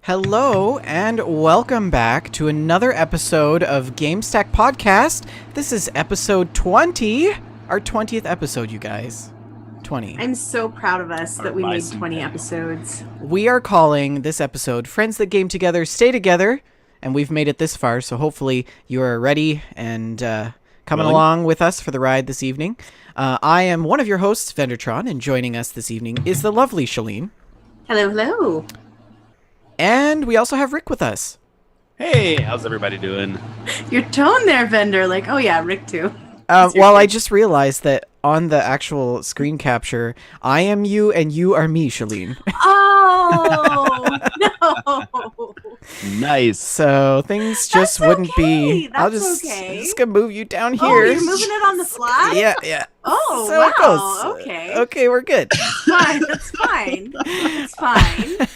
Hello and welcome back to another episode of GameStack Podcast. This is episode 20, our 20th episode, you guys. 20. I'm so proud of us that we made 20 episodes. We are calling this episode Friends That Game Together Stay Together, and we've made it this far, so hopefully you are ready and coming along with us for the ride this evening. I am one of your hosts, Vendertron, and joining us this evening is the lovely Shalene. Hello, hello. And we also have Rick with us. Hey, how's everybody doing? Your tone there, Vendor, like, oh yeah, Rick too. Well, I just realized that on the actual screen capture, I am you and you are me, Shalene. Oh, no. Nice. So things just That's wouldn't be... okay. That's okay. Just gonna move you down here. Oh, you're moving it on the fly? Yeah. Oh, So wow. it goes. Okay. Okay, we're good. Fine. That's fine. It's fine.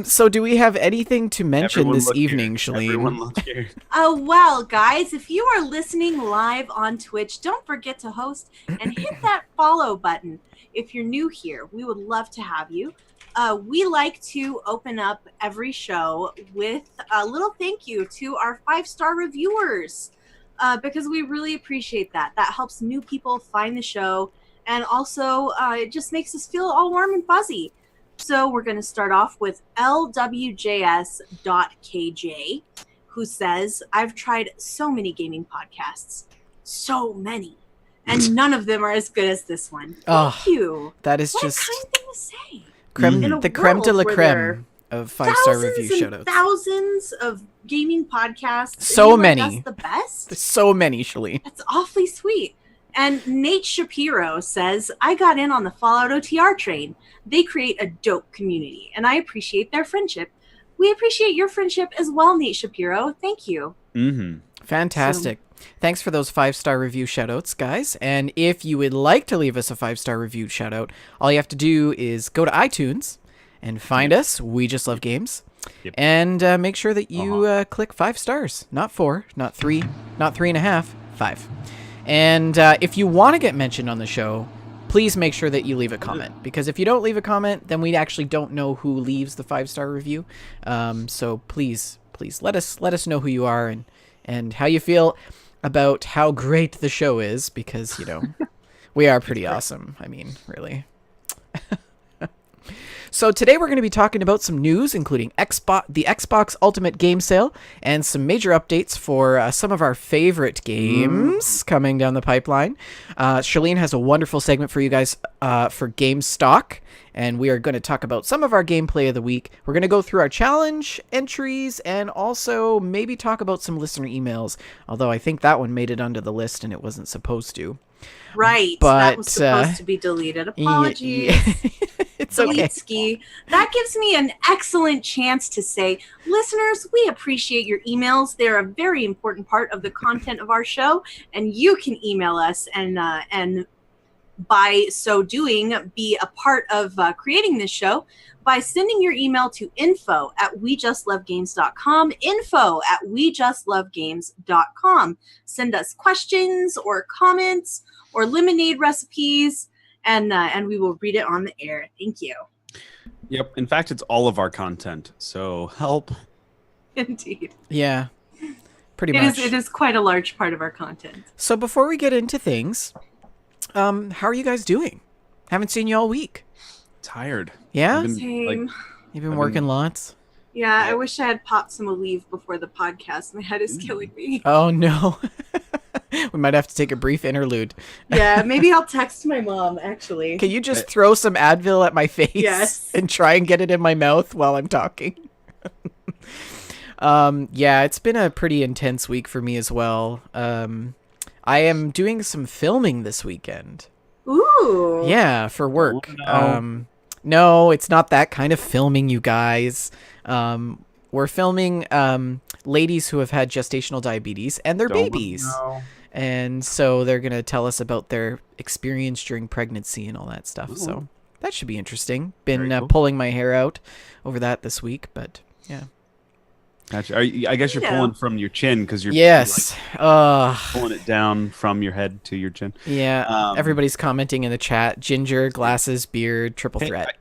So do we have anything to mention Everyone this look evening, here. Shalene? Everyone look here. Well, guys, if you are listening live on Twitch, don't forget to host and hit that follow button. If you're new here, we would love to have you. We like to open up every show with a little thank you to our 5-star reviewers because we really appreciate that. That helps new people find the show, and also it just makes us feel all warm and fuzzy. So we're going to start off with lwjs.kj, who says, I've tried so many gaming podcasts. So many. And none of them are as good as this one. Thank you. That is what just... a kind thing to say. The creme de la creme of 5-star review shoutouts. Thousands of gaming podcasts. So many. That's the best. There's so many, Shalene. That's awfully sweet. And Nate Shapiro says, I got in on the Fallout OTR train. They create a dope community, and I appreciate their friendship. We appreciate your friendship as well, Nate Shapiro. Thank you. Mm-hmm. Fantastic. Thanks for those 5-star review shoutouts, guys. And if you would like to leave us a 5-star review shoutout, all you have to do is go to iTunes and find us, We Just Love Games, and make sure that you click 5 stars. Not 4, not 3, not 3.5, 5. And if you want to get mentioned on the show, please make sure that you leave a comment, because if you don't leave a comment, then we actually don't know who leaves the 5-star review. So please let us know who you are and how you feel about how great the show is, because, you know, we are pretty awesome. I mean, really. So today we're going to be talking about some news, including the Xbox Ultimate Game Sale and some major updates for some of our favorite games coming down the pipeline. Shalene has a wonderful segment for you guys for GameStack, and we are going to talk about some of our gameplay of the week. We're going to go through our challenge entries and also maybe talk about some listener emails, although I think that one made it onto the list and it wasn't supposed to. Right, but that was supposed to be deleted. Apologies. It's okay. Ski. That gives me an excellent chance to say, listeners, we appreciate your emails. They're a very important part of the content of our show, and you can email us and by so doing, be a part of creating this show by sending your email to info@wejustlovegames.com, info@wejustlovegames.com. Send us questions or comments or lemonade recipes, and we will read it on the air. Thank you. Yep. In fact, it's all of our content. So help. Indeed. Yeah. Pretty much. It is quite a large part of our content. So before we get into things, how are you guys doing? Haven't seen you all week. Tired. Yeah? Same. You've been working lots? Yeah, I wish I had popped some Aleve before the podcast. My head is killing me. Oh, no. We might have to take a brief interlude. Yeah, maybe I'll text my mom, actually. Can you just throw some Advil at my face? Yes. And try and get it in my mouth while I'm talking? Yeah, it's been a pretty intense week for me as well. I am doing some filming this weekend. Ooh. Yeah, for work. Oh, no. No, it's not that kind of filming, you guys. We're filming ladies who have had gestational diabetes and their babies. No. And so they're going to tell us about their experience during pregnancy and all that stuff. Ooh. So that should be interesting. Been Cool. pulling my hair out over that this week, but yeah. Gotcha. I guess you're pulling from your chin because you're yes, pulling it down from your head to your chin. Yeah, everybody's commenting in the chat. Ginger, glasses, beard, triple threat.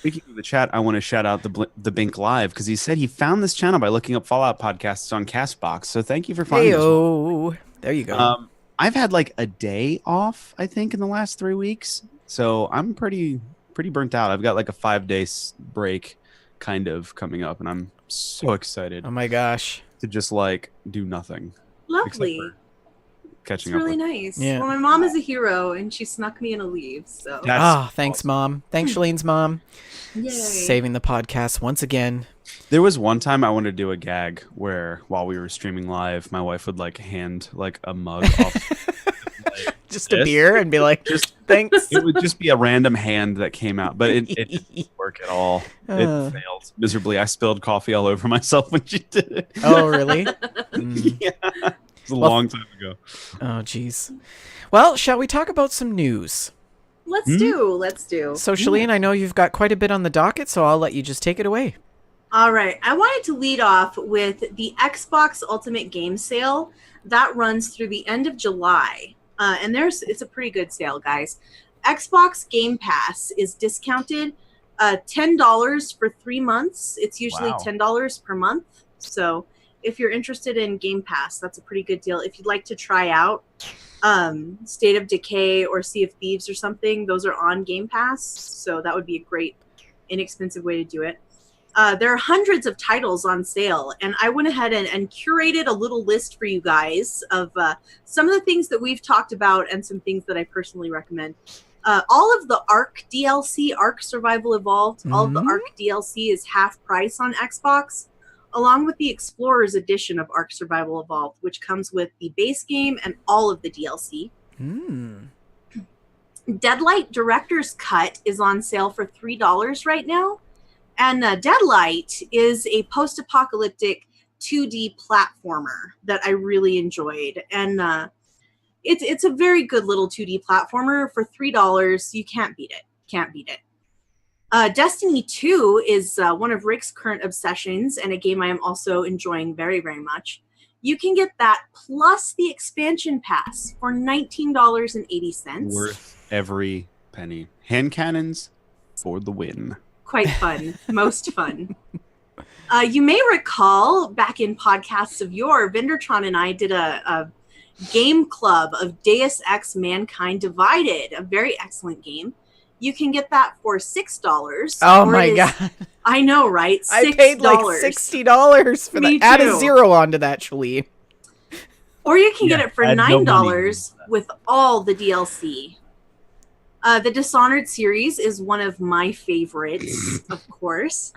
Speaking of the chat, I want to shout out the Bink Live because he said he found this channel by looking up Fallout podcasts on Castbox. So thank you for finding this one. Heyo. There you go. I've had like a day off, I think, in the last 3 weeks. So I'm pretty burnt out. I've got like a 5-day break kind of coming up, and I'm so excited Oh my gosh. to just like do nothing. Lovely. Except for catching It's up really with. nice. Yeah. Well, my mom is a hero, and she snuck me in a leave. So That's Thanks, awesome. Mom. Thanks, Shalene's mom. Yay. Saving the podcast once again. There was one time I wanted to do a gag where while we were streaming live, my wife would like hand like a mug off. Just a This? beer and be like, Just thanks. it would just be a random hand that came out, but it didn't work at all. It failed miserably. I spilled coffee all over myself when she did it. Oh, really? Mm. Yeah, it was a Well, long time ago. Oh, jeez. Well, shall we talk about some news? Let's Hmm? do. So, Shalene, I know you've got quite a bit on the docket, so I'll let you just take it away. All right. I wanted to lead off with the Xbox Ultimate Game Sale that runs through the end of July. And it's a pretty good sale, guys. Xbox Game Pass is discounted $10 for 3 months. It's usually Wow. $10 per month. So if you're interested in Game Pass, that's a pretty good deal. If you'd like to try out State of Decay or Sea of Thieves or something, those are on Game Pass. So that would be a great, inexpensive way to do it. There are hundreds of titles on sale, and I went ahead and curated a little list for you guys of some of the things that we've talked about and some things that I personally recommend. All of the Ark DLC, Ark Survival Evolved, all of the Mhm. Ark DLC is half price on Xbox, along with the Explorers Edition of Ark Survival Evolved, which comes with the base game and all of the DLC. Hmm. Deadlight Director's Cut is on sale for $3 right now. And Deadlight is a post-apocalyptic 2D platformer that I really enjoyed. And it's a very good little 2D platformer for $3. You can't beat it. Can't beat it. Destiny 2 is one of Rick's current obsessions and a game I am also enjoying very, very much. You can get that plus the expansion pass for $19.80. Worth every penny. Hand cannons for the win. Quite fun. Most fun. You may recall back in podcasts of yore, Vendertron and I did a game club of Deus Ex Mankind Divided, a very excellent game. You can get that for $6. Oh my god. I know, right? $6. I paid like $60 for Me that. Add a too. 0 onto that, Shalene. Or you can get Yeah, it for I had no money $9 into that. with all the DLC. The Dishonored series is one of my favorites, of course.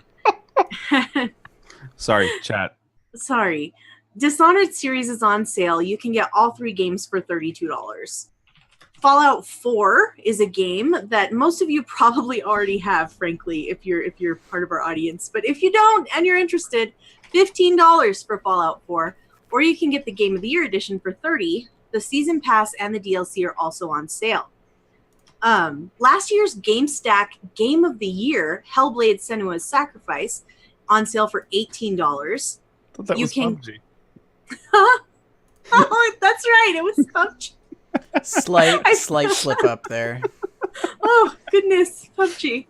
Sorry, chat. Sorry. Dishonored series is on sale. You can get all 3 games for $32. Fallout 4 is a game that most of you probably already have, frankly, if you're part of our audience. But if you don't and you're interested, $15 for Fallout 4, or you can get the Game of the Year edition for $30. The season pass and the DLC are also on sale. Last year's GameStack Game of the Year, Hellblade: Senua's Sacrifice, on sale for $18. Thought that You was can- PUBG. Oh, that's right. It was PUBG. Slight slip up there. Oh, goodness. PUBG.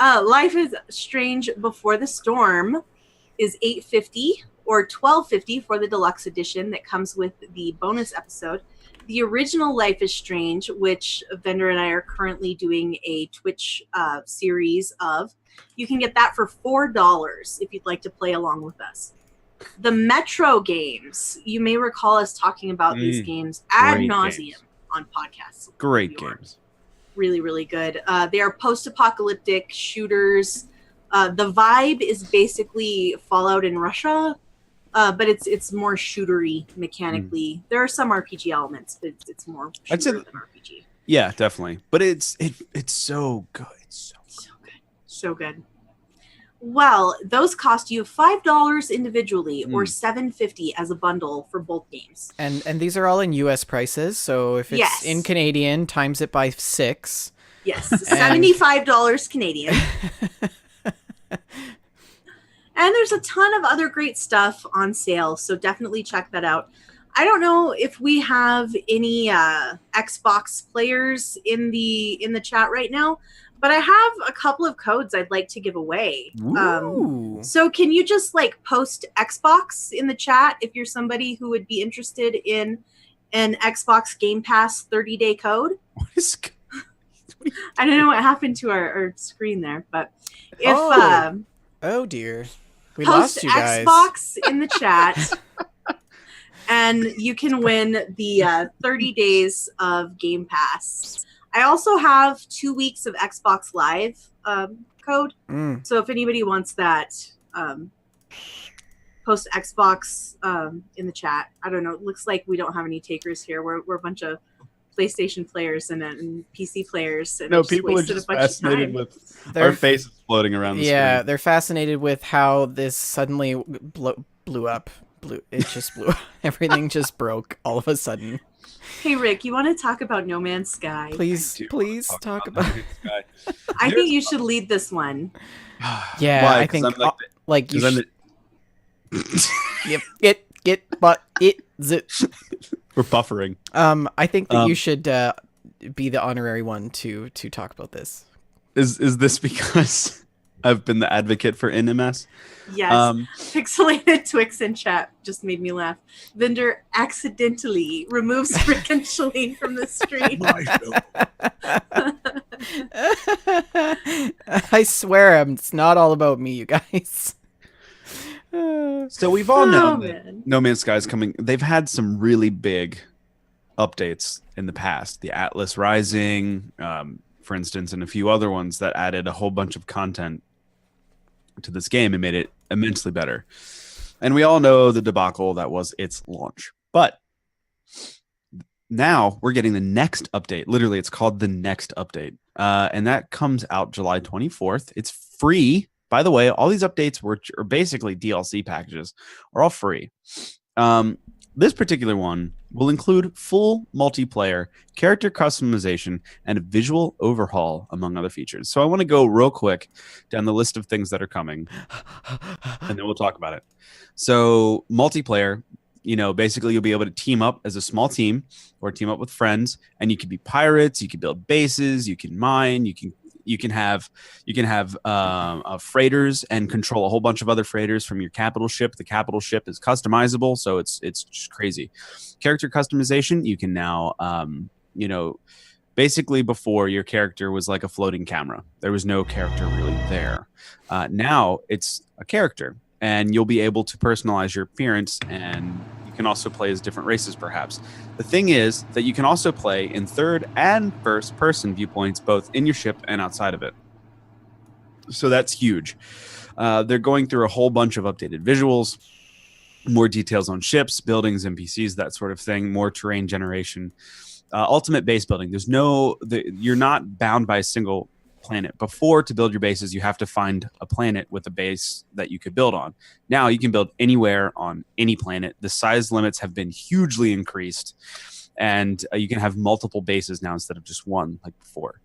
Life is Strange Before the Storm is $8.50 or $12.50 for the deluxe edition that comes with the bonus episode. The original Life is Strange, which Vendor and I are currently doing a Twitch series of, you can get that for $4 if you'd like to play along with us. The Metro games, you may recall us talking about these games ad Great nauseum games. on podcasts. Great They are games. really, really good. They are post-apocalyptic shooters. The vibe is basically Fallout in Russia, but it's more shootery mechanically. There are some RPG elements, but it's more I'd say- shooter than RPG. Yeah, definitely. But it's so good. It's so good. So good. So good. Well, those cost you $5 individually or $7.50 as a bundle for both games. And these are all in US prices, so if it's Yes. in Canadian, times it by 6. Yes, $75 Canadian. And there's a ton of other great stuff on sale, so definitely check that out. I don't know if we have any Xbox players in the chat right now, but I have a couple of codes I'd like to give away. Ooh. So can you just like post Xbox in the chat if you're somebody who would be interested in an Xbox Game Pass 30-day code? What is? I don't know what happened to our screen there, but if Oh dear. We post lost you guys. Xbox in the chat, and you can win the 30 days of Game Pass. I also have 2 weeks of Xbox Live code. So if anybody wants that, post Xbox in the chat. I don't know. It looks like we don't have any takers here. We're a bunch of PlayStation players and PC players. And No, people are just fascinated with our faces floating around the screen. They're fascinated with how this suddenly blew up. It just blew up. Everything just broke all of a sudden. Hey, Rick, you want to talk about No Man's Sky? Please talk about No Man's Sky. I think you should lead this one. Yeah, Why? I think like you should. Yep, We're buffering. I think that you should be the honorary one to talk about this. Is this because I've been the advocate for NMS? Yes. Pixelated Twix in chat just made me laugh. Vendor accidentally removes Rick and Shalene from the stream. I swear, it's not all about me, you guys. So we've all known that No Man's Sky is coming. They've had some really big updates in the past. The Atlas Rising, for instance, and a few other ones that added a whole bunch of content to this game and made it immensely better. And we all know the debacle that was its launch. But now we're getting the next update. Literally, it's called the next update. And that comes out July 24th. It's free. By the way, all these updates are basically DLC packages, are all free. This particular one will include full multiplayer, character customization, and a visual overhaul, among other features. So I want to go real quick down the list of things that are coming, and then we'll talk about it. So multiplayer, basically you'll be able to team up as a small team or team up with friends, and you can be pirates, you can build bases, you can mine, you can have freighters and control a whole bunch of other freighters from your capital ship. The capital ship is customizable, so it's just crazy. Character customization, you can now, basically before your character was like a floating camera. There was no character really there. Now it's a character, and you'll be able to personalize your appearance, and you can also play as different races perhaps. The thing is that you can also play in third and first person viewpoints, both in your ship and outside of it. So that's huge. They're going through a whole bunch of updated visuals, more details on ships, buildings, NPCs, that sort of thing, more terrain generation, ultimate base building. You're not bound by a single planet. Before, to build your bases, you have to find a planet with a base that you could build on. Now you can build anywhere on any planet. The size limits have been hugely increased, and you can have multiple bases now instead of just one like before.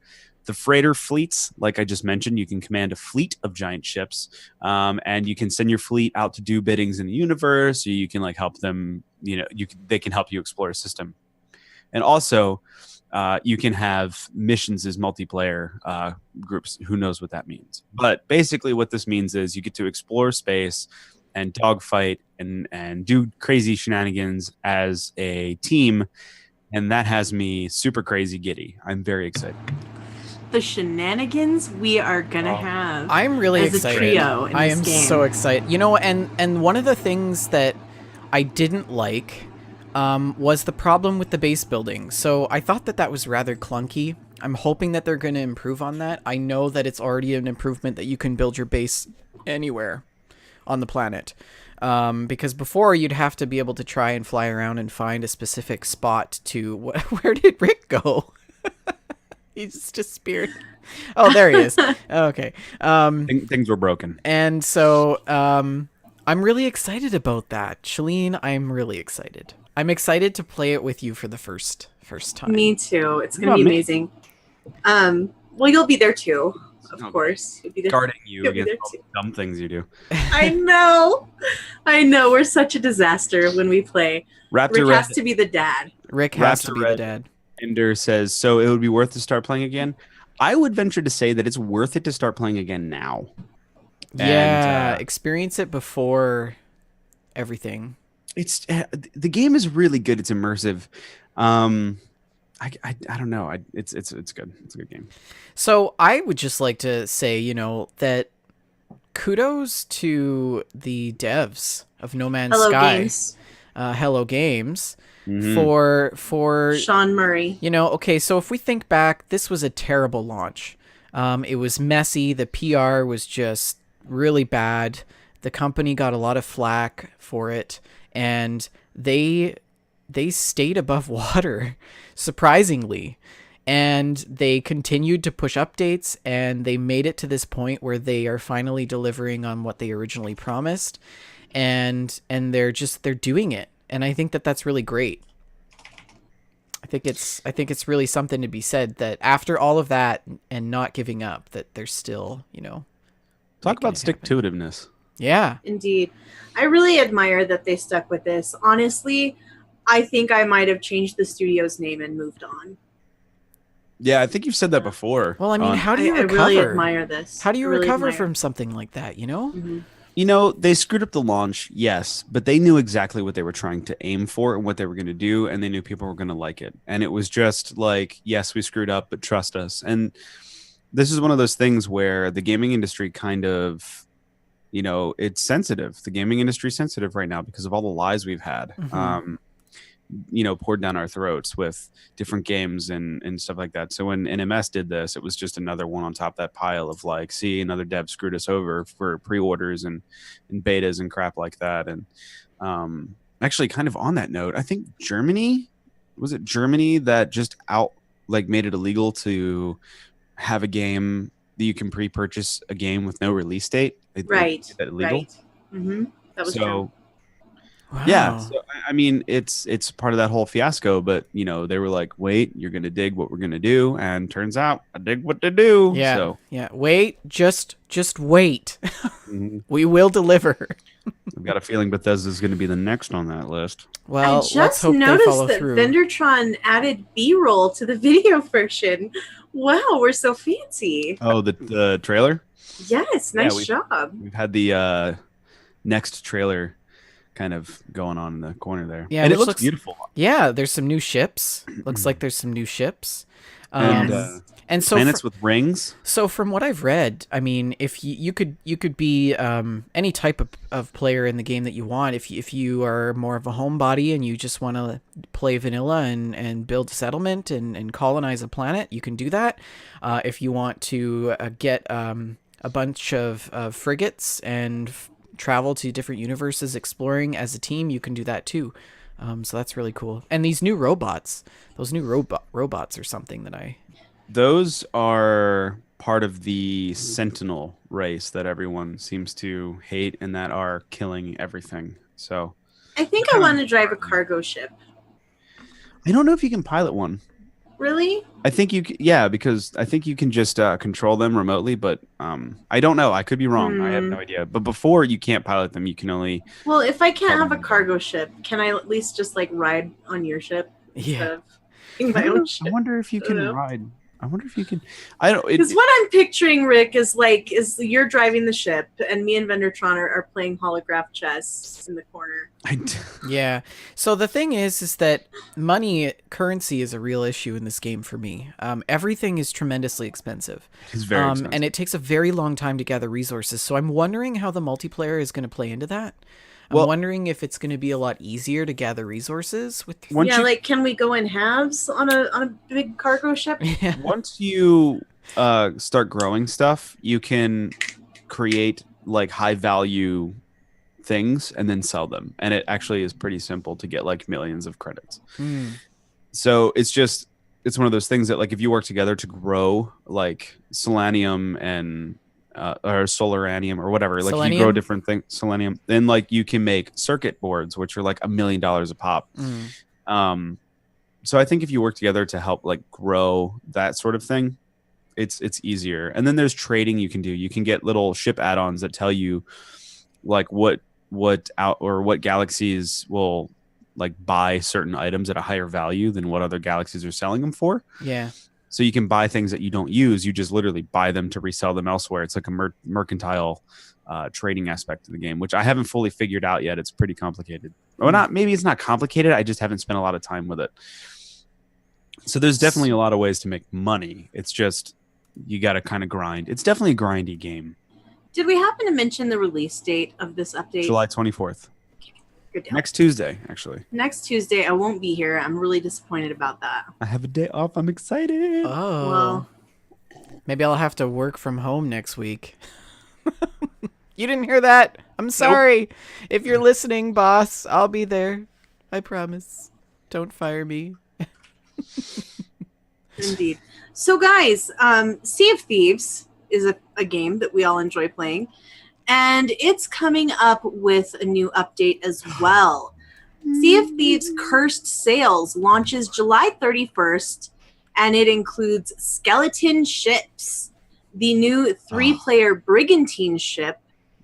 The freighter fleets, like I just mentioned, you can command a fleet of giant ships, and you can send your fleet out to do biddings in the universe. So you can help them. They can help you explore a system, and also you can have missions as multiplayer groups. Who knows what that means? But basically, what this means is you get to explore space and dogfight and do crazy shenanigans as a team, and that has me super crazy giddy. I'm very excited. The shenanigans we are gonna have. I'm really as excited. A trio in I this am game. so excited. And one of the things that I didn't like was the problem with the base building. So I thought that was rather clunky. I'm hoping that they're going to improve on that. I know that it's already an improvement that you can build your base anywhere on the planet. Because before you'd have to be able to try and fly around and find a specific spot to... Where did Rick go? He's just speared. Oh, there he is. Okay. Things were broken. And so I'm really excited about that. Shalene, I'm really excited. I'm excited to play it with you for the first time. Me too. It's going to be amazing. Well, you'll be there too, of course. You'll be there. Guarding you against all the dumb things you do. I know. We're such a disaster when we play. Rick has to be the dad. Rick has to be the dad. Ender says, so it would be worth to start playing again? I would venture to say that it's worth it to start playing again now. And Yeah, experience it before everything. it's the game is really good. It's immersive. Um, I don't know. It's good. It's a good game. So I would just like to say, that kudos to the devs of No Man's Hello Sky, Games. Hello Games, Mhm. for Sean Murray. okay. So if we think back, this was a terrible launch. It was messy. The PR was just really bad. The company got a lot of flack for it, and they stayed above water, surprisingly. And they continued to push updates, and they made it to this point where they are finally delivering on what they originally promised, and they're doing it, and I think that that's really great. I think it's really something to be said that after all of that and not giving up, that they're still Talk making about it stick happen. to itiveness. Yeah. Indeed. I really admire that they stuck with this. Honestly, I think I might have changed the studio's name and moved on. Yeah, I think you've said that before. Well, I mean, how do you I recover? really admire this. How do you I really recover admire. from something like that? Mhm. They screwed up the launch, yes, but they knew exactly what they were trying to aim for and what they were going to do, and they knew people were going to like it. And it was just like, yes, we screwed up, but trust us. And this is one of those things where the gaming industry kind of, it's sensitive. The gaming industry is sensitive right now because of all the lies we've had. Mhm. Poured down our throats with different games and stuff like that. So when NMS did this, it was just another one on top of that pile of like, see, another dev screwed us over for pre-orders and betas and crap like that. And actually, kind of on that note, I think was it Germany that just made it illegal to have a game that you can pre-purchase a game with no release date? They Right. made that illegal. Right. Mm-hmm. That was So true. Wow. yeah, so I mean, it's part of that whole fiasco, but they were like, "Wait, you're gonna dig what we're gonna do," and turns out I dig what to do. Yeah. So Yeah. Wait. Just wait. mhm. We will deliver. I've got a feeling Bethesda's gonna be the next on that list. Well, I let's just hope they noticed follow that through. Vendertron added B-roll to the video version. Wow, we're so fancy. Oh, the trailer. Yes, Yeah, nice job. We've had the next trailer kind of going on in the corner there. Yeah, and it which looks beautiful. Yeah, there's some new ships. Looks like there's some new ships. And Yes. And so planets with rings. So from what I've read, I mean, if you could be any type of player in the game that you want. If you are more of a homebody and you just want to play vanilla and build a settlement and colonize a planet, you can do that. If you want to get a bunch of frigates and travel to different universes exploring as a team, you can do that too. So that's really cool. And these new robots, those new robots or something that Those are part of the Sentinel race that everyone seems to hate and that are killing everything. So I think I want to drive a cargo ship. I don't know if you can pilot one. Really? I think because I think you can just control them remotely, but I don't know. I could be wrong. I have no idea. But before you can't pilot them, you can only. Well, if I can't have a cargo ship, can I at least just ride on your ship instead of being my own ship? I wonder if you can know. ride. I wonder if you can. I don't. Because what I'm picturing, Rick, is you're driving the ship, and me and Vendertron are playing holograph chess in the corner. Yeah. So the thing is that currency is a real issue in this game for me. Everything is tremendously expensive. It's very expensive. And it takes a very long time to gather resources. So I'm wondering how the multiplayer is going to play into that. I'm wondering if it's going to be a lot easier to gather resources with. Can we go in halves on a big cargo ship? Once you start growing stuff, you can create high value things and then sell them, and it actually is pretty simple to get millions of credits. So it's one of those things that if you work together to grow selenium and or solaranium or whatever, you grow different things, selenium, then you can make circuit boards which are $1 million a pop. So I think if you work together to help grow that sort of thing, it's easier. And then there's trading you can do. You can get little ship add-ons that tell you what galaxies will buy certain items at a higher value than what other galaxies are selling them for. Yeah. So you can buy things that you don't use. You just literally buy them to resell them elsewhere. It's like a mercantile trading aspect of the game, which I haven't fully figured out yet. It's pretty complicated. Or not, maybe it's not complicated. I just haven't spent a lot of time with it. So there's definitely a lot of ways to make money. It's just you got to kind of grind. It's definitely a grindy game. Did we happen to mention the release date of this update? July 24th. Good deal. Next Tuesday, actually. Next Tuesday, I won't be here. I'm really disappointed about that. I have a day off. I'm excited. Oh. Well, Maybe I'll have to work from home next week. You didn't hear that? I'm sorry. If you're listening, boss, I'll be there. I promise. Don't fire me. indeed. So, guys, Sea of Thieves is a game that we all enjoy playing. And it's coming up with a new update as well. Sea of Thieves Cursed Sails launches July 31st, and it includes skeleton ships, the new 3-player brigantine ship,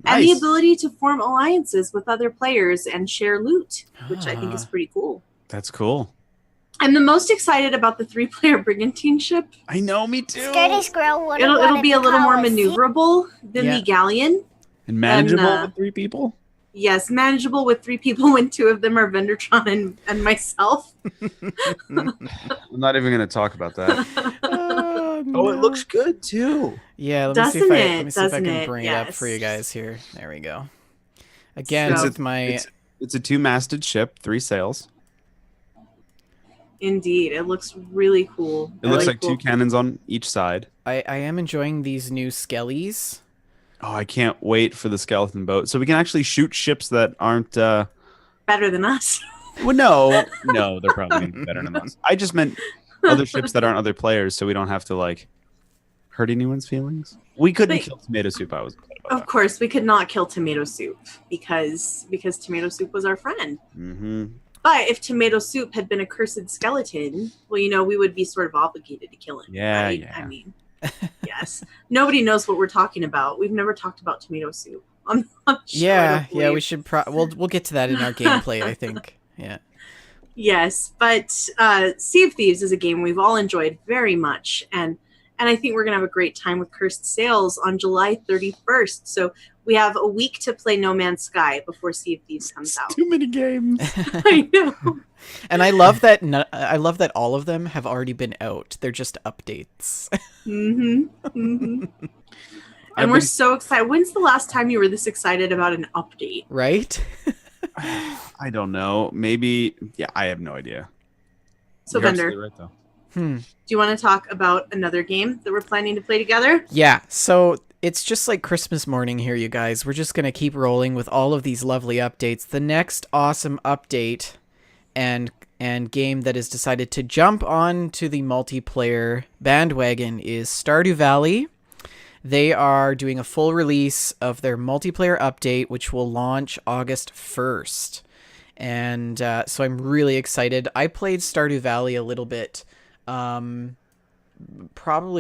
and the ability to form alliances with other players and share loot, which I think is pretty cool. That's cool. I'm the most excited about the 3-player brigantine ship. I know, me too. Scary Squirrel would It'll be a little more maneuverable than the galleon. And manageable with 3 people? Yes, manageable with 3 people when 2 of them are Vendertron and myself. I'm not even going to talk about that. No. It looks good too. Yeah, let me see if I can bring it up for you guys here. There we go. Again, it's a 2-masted ship, 3 sails. Indeed, it looks really cool. It looks like 2 cannons on each side. I am enjoying these new skellies. Oh, I can't wait for the skeleton boat. So we can actually shoot ships that aren't... better than us. Well, no, they're probably going to be better than us. I just meant other ships that aren't other players, so we don't have to, like, hurt anyone's feelings. We couldn't kill Tomato Soup, I was upset about Of course, we could not kill Tomato Soup because Tomato Soup was our friend. Mm-hmm. But if Tomato Soup had been a cursed skeleton, well, we would be sort of obligated to kill him. Yeah, right? yeah. I mean, yes. Nobody knows what we're talking about. We've never talked about Tomato Soup. I'm sure. Yeah, we should. We'll get to that in our gameplay, I think. Yeah. Yes, but Sea of Thieves is a game we've all enjoyed very much, and I think we're gonna have a great time with Cursed Sails on July 31st. So we have a week to play No Man's Sky before Sea of Thieves comes out. Too many games. I know. And I love that. I love that all of them have already been out. They're just updates. And we're so excited. When's the last time you were this excited about an update? Right? I don't know. Maybe. Yeah, I have no idea. So, You're Bender, absolutely right, though. do you want to talk about another game that we're planning to play together? Yeah. So it's just like Christmas morning here, you guys. We're just gonna keep rolling with all of these lovely updates. The next awesome update and game that has decided to jump on to the multiplayer bandwagon is Stardew Valley. They are doing a full release of their multiplayer update, which will launch August 1st. And so I'm really excited. I played Stardew Valley a little bit, probably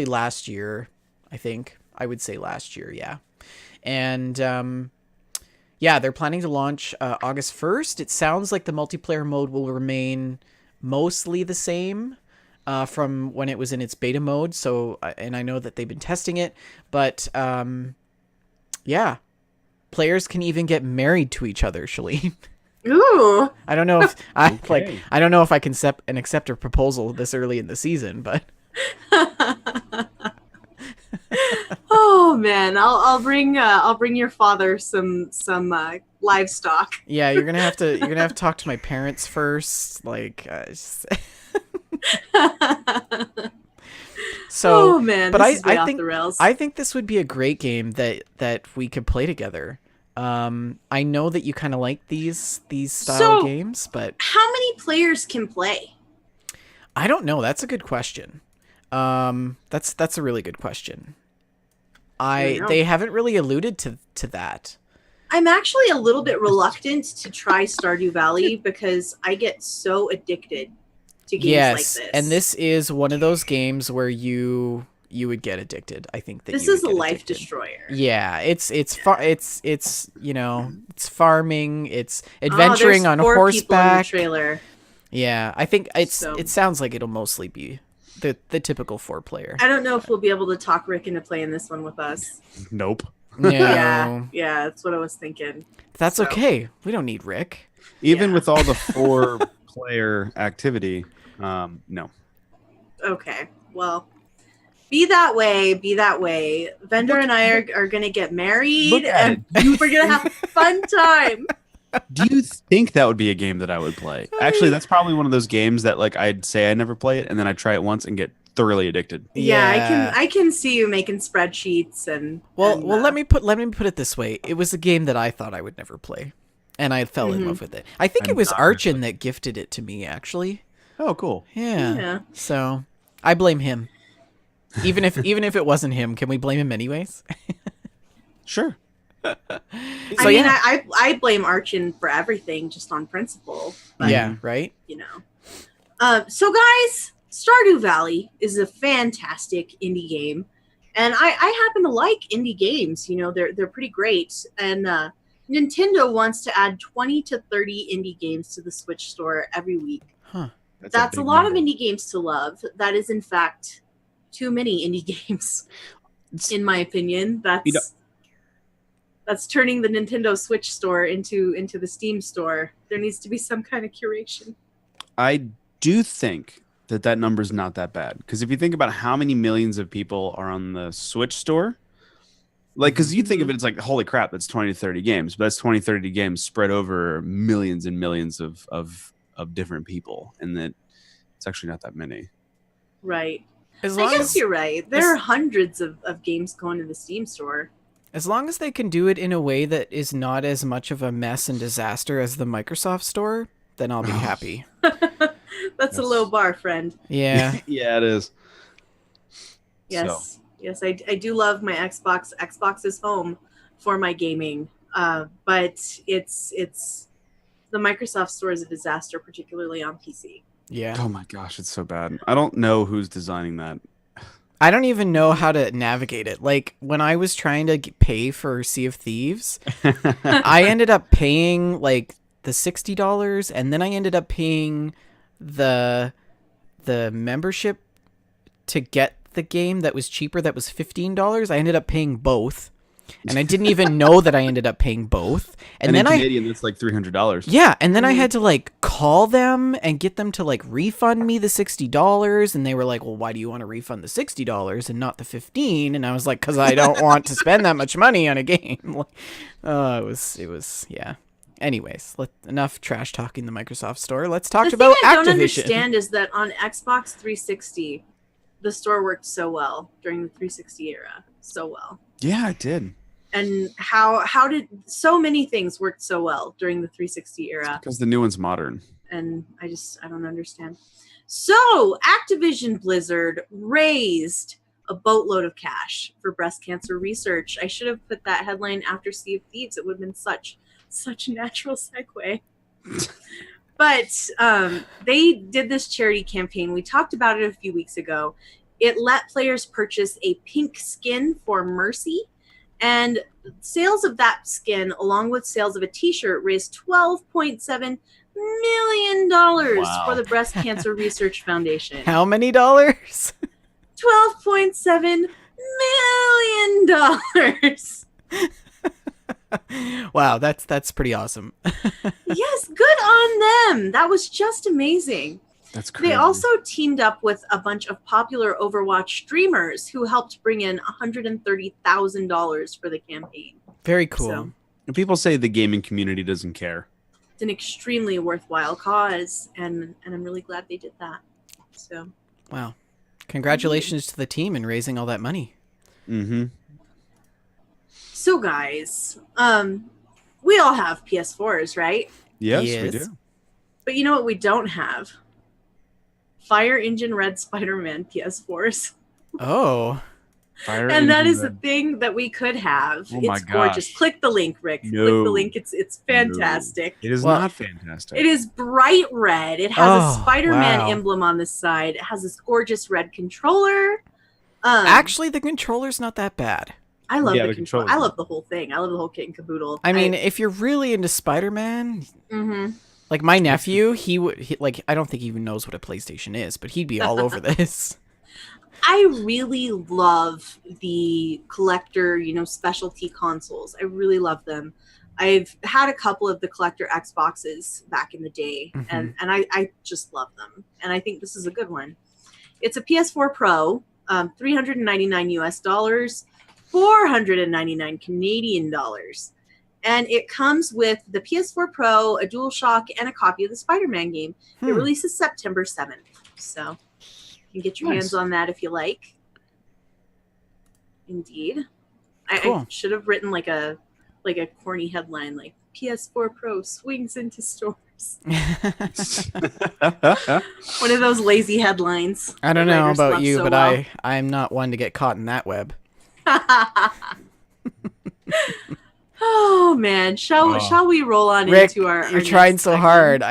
last year, I think. I would say last year, yeah. And yeah, they're planning to launch August 1st. It sounds like the multiplayer mode will remain mostly the same from when it was in its beta mode. So, and I know that they've been testing it, but yeah, players can even get married to each other, Shalene. Ooh. I don't know if I Okay. I don't know if I can accept a proposal this early in the season, but Oh man, I'll bring your father some livestock. yeah, you're gonna have to talk to my parents first, like. So, oh man, but this is way I off think the rails. I think this would be a great game that we could play together. I know that you kind of like these style games, but how many players can play? I don't know. That's a good question. That's a really good question. They haven't really alluded to that. I'm actually a little bit reluctant to try Stardew Valley because I get so addicted to games like this. Yes, and this is one of those games where you would get addicted. I think that this you is a would get life addicted. destroyer. Yeah, it's it's farming, it's adventuring on there's 4 people in the horseback. trailer. Yeah, I think it So- sounds like it'll mostly be the typical 4-player. I don't know if we'll be able to talk Rick into playing this one with us. Nope. No. Yeah, that's what I was thinking. That's So. okay. We don't need Rick. Even Yeah. with all the 4-player activity, no. Okay, well, be that way. Vendor and I are going to get married, Look at and we're going to have a fun time. Do you think that would be a game that I would play? Actually, that's probably one of those games that like I'd say I never play it, and then I try it once and get thoroughly addicted. Yeah, I can see you making spreadsheets and. Well, let me put it this way. It was a game that I thought I would never play, and I fell in love with it. I think it was Archon that gifted it to me, actually. Oh, cool. Yeah. So I blame him. Even if it wasn't him, can we blame him anyways? Sure. I mean, I blame Archon for everything just on principle. But, yeah, right? You know. So, guys, Stardew Valley is a fantastic indie game. And I happen to like indie games. You know, they're pretty great. And Nintendo wants to add 20 to 30 indie games to the Switch store every week. Huh. That's a lot of indie games to love. That is, in fact, too many indie games, in my opinion. That's turning the Nintendo Switch store into the Steam store. There needs to be some kind of curation. I do think that number's not that bad, because if you think about how many millions of people are on the Switch store, like, because you think of it, it's like, holy crap, that's 20 to 30 games, but that's 20, 30 games spread over millions and millions of different people, and that it's actually not that many. Right. I guess you're right. There are hundreds of games going to the Steam store. As long as they can do it in a way that is not as much of a mess and disaster as the Microsoft store, then I'll be happy. That's a low bar, friend. Yeah. Yeah, it is. Yes. So. Yes, I do love my Xbox. Xbox is home for my gaming. But it's the Microsoft store is a disaster, particularly on PC. Yeah. Oh my gosh, it's so bad. I don't know who's designing that. I don't even know how to navigate it. Like, when I was trying to pay for Sea of Thieves, I ended up paying like the $60, and then I ended up paying the membership to get the game that was cheaper, that was $15. I ended up paying both, and I didn't even know that I ended up paying both. And then in Canadian, that's like $300. Yeah, and then I had to like call them and get them to like refund me the $60, and they were like, "Well, why do you want to refund the $60 and not the $15?" And I was like, "Cuz I don't want to spend that much money on a game." It was yeah. Anyways, enough trash talking the Microsoft store. Let's talk about Activision. The thing I don't understand is that on Xbox 360, the store worked so well during the 360 era, so well. Yeah, it did. And how did so many things work so well during the 360 era? Because the new one's modern. And I don't understand. So Activision Blizzard raised a boatload of cash for breast cancer research. I should have put that headline after Sea of Thieves. It would have been such a natural segue. But they did this charity campaign. We talked about it a few weeks ago. It let players purchase a pink skin for Mercy, and sales of that skin, along with sales of a t-shirt, raised $12.7 million for the Breast Cancer Research Foundation. How many dollars? $12.7 million. Wow, that's pretty awesome. Yes, good on them. That was just amazing. That's crazy. They also teamed up with a bunch of popular Overwatch streamers who helped bring in $130,000 for the campaign. Very cool. So, people say the gaming community doesn't care. it's an extremely worthwhile cause, and I'm really glad they did that. So, wow. Congratulations to the team in raising all that money. Mm-hmm. So guys, we all have PS4s, right? Yes, Yes. we do. But you know what we don't have? Fire Engine Red Spider-Man PS4s. Oh. Fire And that Engine is the Red. thing that we could have. Oh my It's gorgeous. gosh. Click the link, Rick. No. Click the link. It's fantastic. It is Well, not fantastic. It is bright red. It has Oh, a Spider-Man wow. emblem on the side. It has this gorgeous red controller. Actually, the controller's not that bad. I love Yeah, the the controller. controller's I love the whole thing. I love the whole kit and caboodle. I mean, if you're really into Spider-Man, mm-hmm. like my nephew, he would like I don't think he even knows what a PlayStation is, but he'd be all over this. I really love the collector, specialty consoles. I really love them. I've had a couple of the collector Xboxes back in the day, Mhm. and I just love them. And I think this is a good one. It's a PS4 Pro, $399 US, 499 Canadian dollars. And it comes with the PS4 Pro, a DualShock, and a copy of the Spider-Man game. It releases September 7th. So you can get your hands on that if you like. Indeed. Cool. I should have written like a corny headline like PS4 Pro swings into stores. One of those lazy headlines. I don't that know writers about love you, so but well. I'm not one to get caught in that web. Oh man, shall we roll on Rick, into our you're next trying so segment? hard.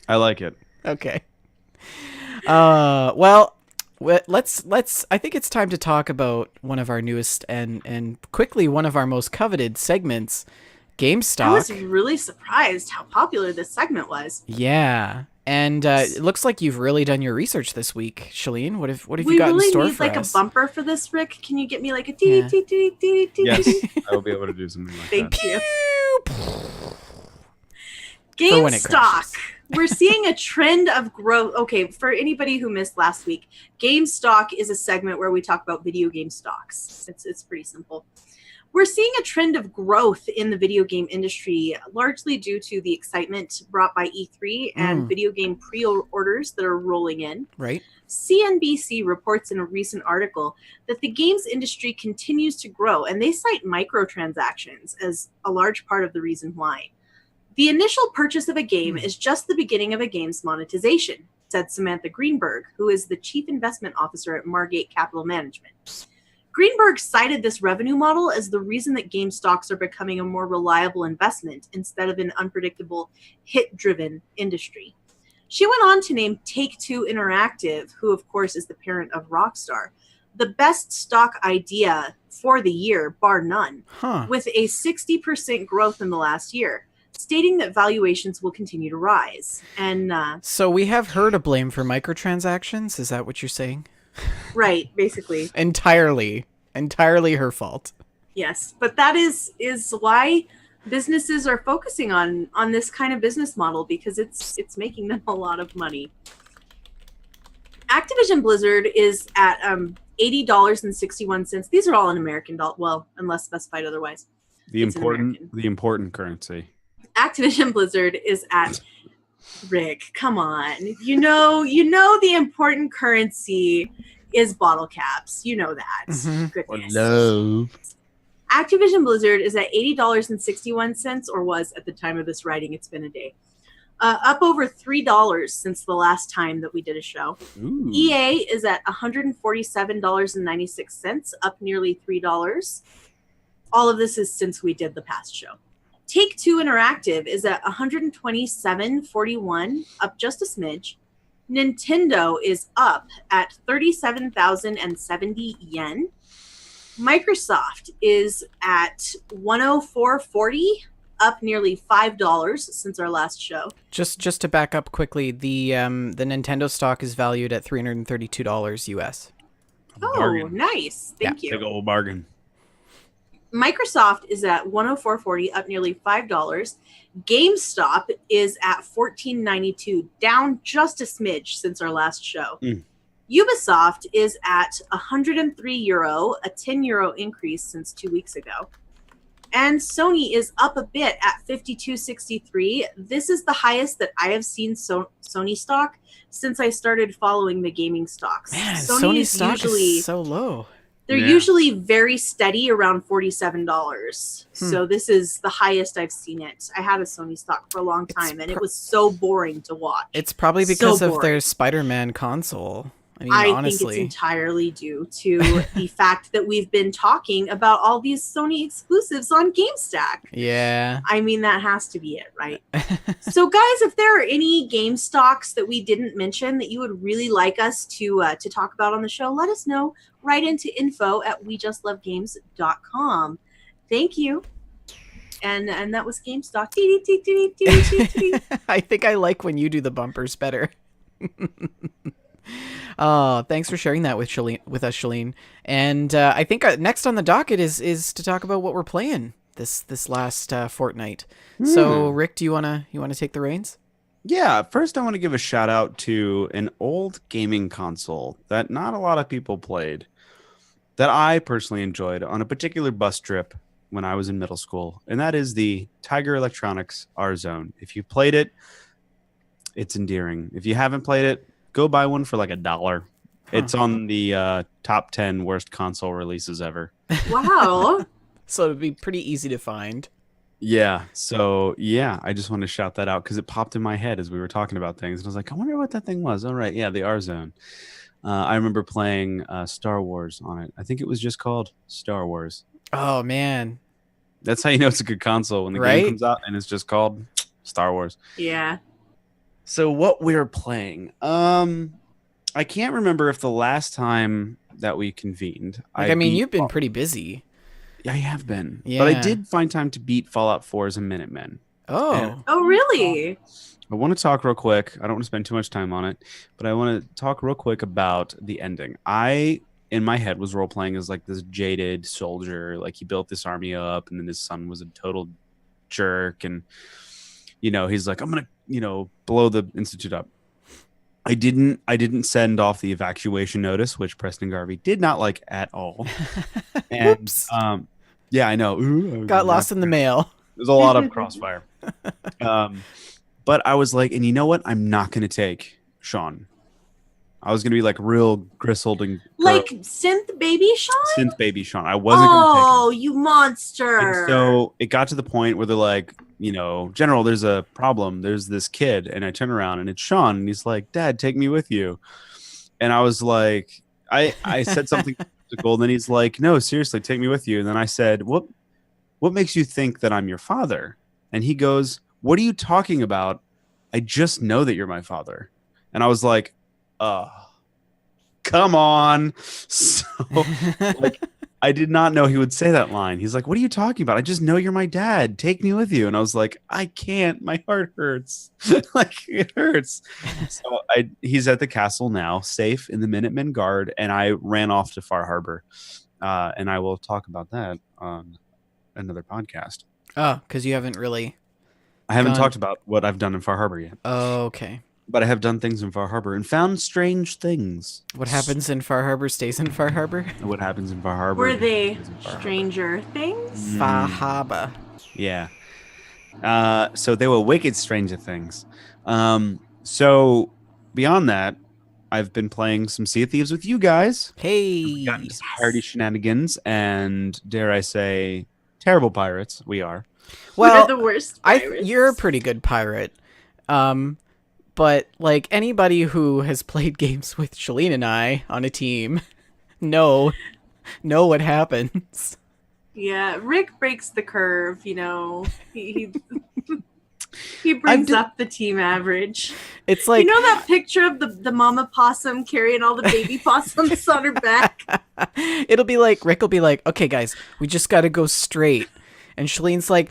I like it. Okay. Well, let's. I think it's time to talk about one of our newest and quickly one of our most coveted segments, GameStock. I was really surprised how popular this segment was. Yeah, and it looks like you've really done your research this week, Shalene. What have We you got really in store need for like us? a bumper for this, Rick. Can you get me like a Yeah. Yes, I will be able to do something like that. Thank you. For when it GameStock. crashes. We're seeing a trend of growth. Okay, for anybody who missed last week, GameStock is a segment where we talk about video game stocks. It's pretty simple. We're seeing a trend of growth in the video game industry, largely due to the excitement brought by E3 and video game pre-orders that are rolling in. Right. CNBC reports in a recent article that the games industry continues to grow, and they cite microtransactions as a large part of the reason why. The initial purchase of a game is just the beginning of a game's monetization, said Samantha Greenberg, who is the chief investment officer at Margate Capital Management. Greenberg cited this revenue model as the reason that game stocks are becoming a more reliable investment instead of an unpredictable, hit-driven industry. She went on to name Take-Two Interactive, who of course is the parent of Rockstar, the best stock idea for the year, bar none, with a 60% growth in the last year, stating that valuations will continue to rise. And so we have her to blame for microtransactions. Is that what you're saying? Right, basically. Entirely her fault. Yes, but that is why businesses are focusing on this kind of business model, because it's making them a lot of money. Activision Blizzard is at $80.61. These are all in American dollar, well, unless specified otherwise. The important currency. Activision Blizzard is at Rick, come on. You know the important currency is bottle caps. You know that. Mm-hmm. Goodness. Love. Activision Blizzard is at $80.61, or was at the time of this writing. It's been a day. Up over $3 since the last time that we did a show. Ooh. EA is at $147.96, up nearly $3. All of this is since we did the past show. Take-Two Interactive is at $127.41, up just a smidge. Nintendo is up at 37,070 yen. Microsoft is at 104.40, up nearly $5 since our last show. Just to back up quickly, the Nintendo stock is valued at $332 US. Bargain. Nice. Thank you. Big old bargain. Microsoft is at 104.40, up nearly $5. GameStop is at $14.92, down just a smidge since our last show. Ubisoft is at €103, a €10 increase since 2 weeks ago. And Sony is up a bit at $52.63. This is the highest that I have seen Sony stock since I started following the gaming stocks. Man, Sony Sony's stock is so low. They're usually very steady around $47. So this is the highest I've seen it. I had a Sony stock for a long time, and it was so boring to watch. It's probably because of their Spider-Man console. I mean, honestly, think it's entirely due to the fact that we've been talking about all these Sony exclusives on GameStack. Yeah. I mean, that has to be it, right? So, guys, if there are any game stocks that we didn't mention that you would really like us to talk about on the show, let us know. Write into info@wejustlovegames.com. Thank you. And that was GameStock. I think I like when you do the bumpers better. Oh, thanks for sharing that with us, Shalene. And I think next on the docket is to talk about what we're playing this last fortnight. So, Rick, do you wanna take the reins? Yeah, first I want to give a shout out to an old gaming console that not a lot of people played, that I personally enjoyed on a particular bus trip when I was in middle school, and that is the Tiger Electronics R Zone. If you played it, it's endearing. If you haven't played it, go buy one for like $1. It's on the top 10 worst console releases ever. Wow. So it'd be pretty easy to find. Yeah. So yeah, I just wanted to shout that out because it popped in my head as we were talking about things, and I was like, I wonder what that thing was. All right, yeah, the R Zone. I remember playing Star Wars on it. I think it was just called Star Wars. Oh man, That's how you know it's a good console when the Right? game comes out and it's just called Star Wars. Yeah. So what we're playing, I can't remember if the last time that we convened. I mean, beat you've been pretty busy. I have been, Yeah. but I did find time to beat Fallout 4 as a Minutemen. Oh, Oh, really? I want to talk real quick. I don't want to spend too much time on it, but I want to talk real quick about the ending. I, in my head, was role playing as like this jaded soldier. Like he built this army up, and then his son was a total jerk, and he's like, I'm gonna blow the institute up. I didn't send off the evacuation notice, which Preston Garvey did not like at all. And Whoops. yeah, I know. Ooh, Got lost in the mail. There's a lot of crossfire. But I was like, and you know what? I'm not going to take Sean. I was going to be like real gristled and Like synth baby Sean? synth baby Sean. I wasn't going to take him. Oh, you monster. And so it got to the point where they're like, General, there's a problem. There's this kid. And I turn around and it's Sean. And he's like, Dad, take me with you. And I was like, I said something to Gold. And he's like, no, seriously, take me with you. And then I said, what makes you think that I'm your father? And he goes, what are you talking about? I just know that you're my father. And I was like, come on. So I did not know he would say that line. He's like, what are you talking about? I just know you're my dad. Take me with you. And I was like, I can't. My heart hurts. Like it hurts. So he's at the castle now, safe in the Minutemen Guard. And I ran off to Far Harbor. And I will talk about that on another podcast. Oh, because you haven't really. I haven't talked about what I've done in Far Harbor yet. Oh, okay. But I have done things in Far Harbor and found strange things. What happens in Far Harbor stays in Far Harbor. What happens in Far Harbor? Were they stays in Far Harbor. stranger things? Far Harbor. Yeah. So they were wicked stranger things. So beyond that, I've been playing some Sea of Thieves with you guys. Hey. Gotten some party shenanigans and, dare I say, terrible pirates. We are. Well, We're the worst pirates. you're a pretty good pirate. But like anybody who has played games with Shalene and I on a team know what happens. Yeah, Rick breaks the curve, He he brings up the team average. It's like that picture of the mama possum carrying all the baby possums on her back? it'll be like Rick will be like, "Okay, guys, we just got to go straight." And Shalene's like,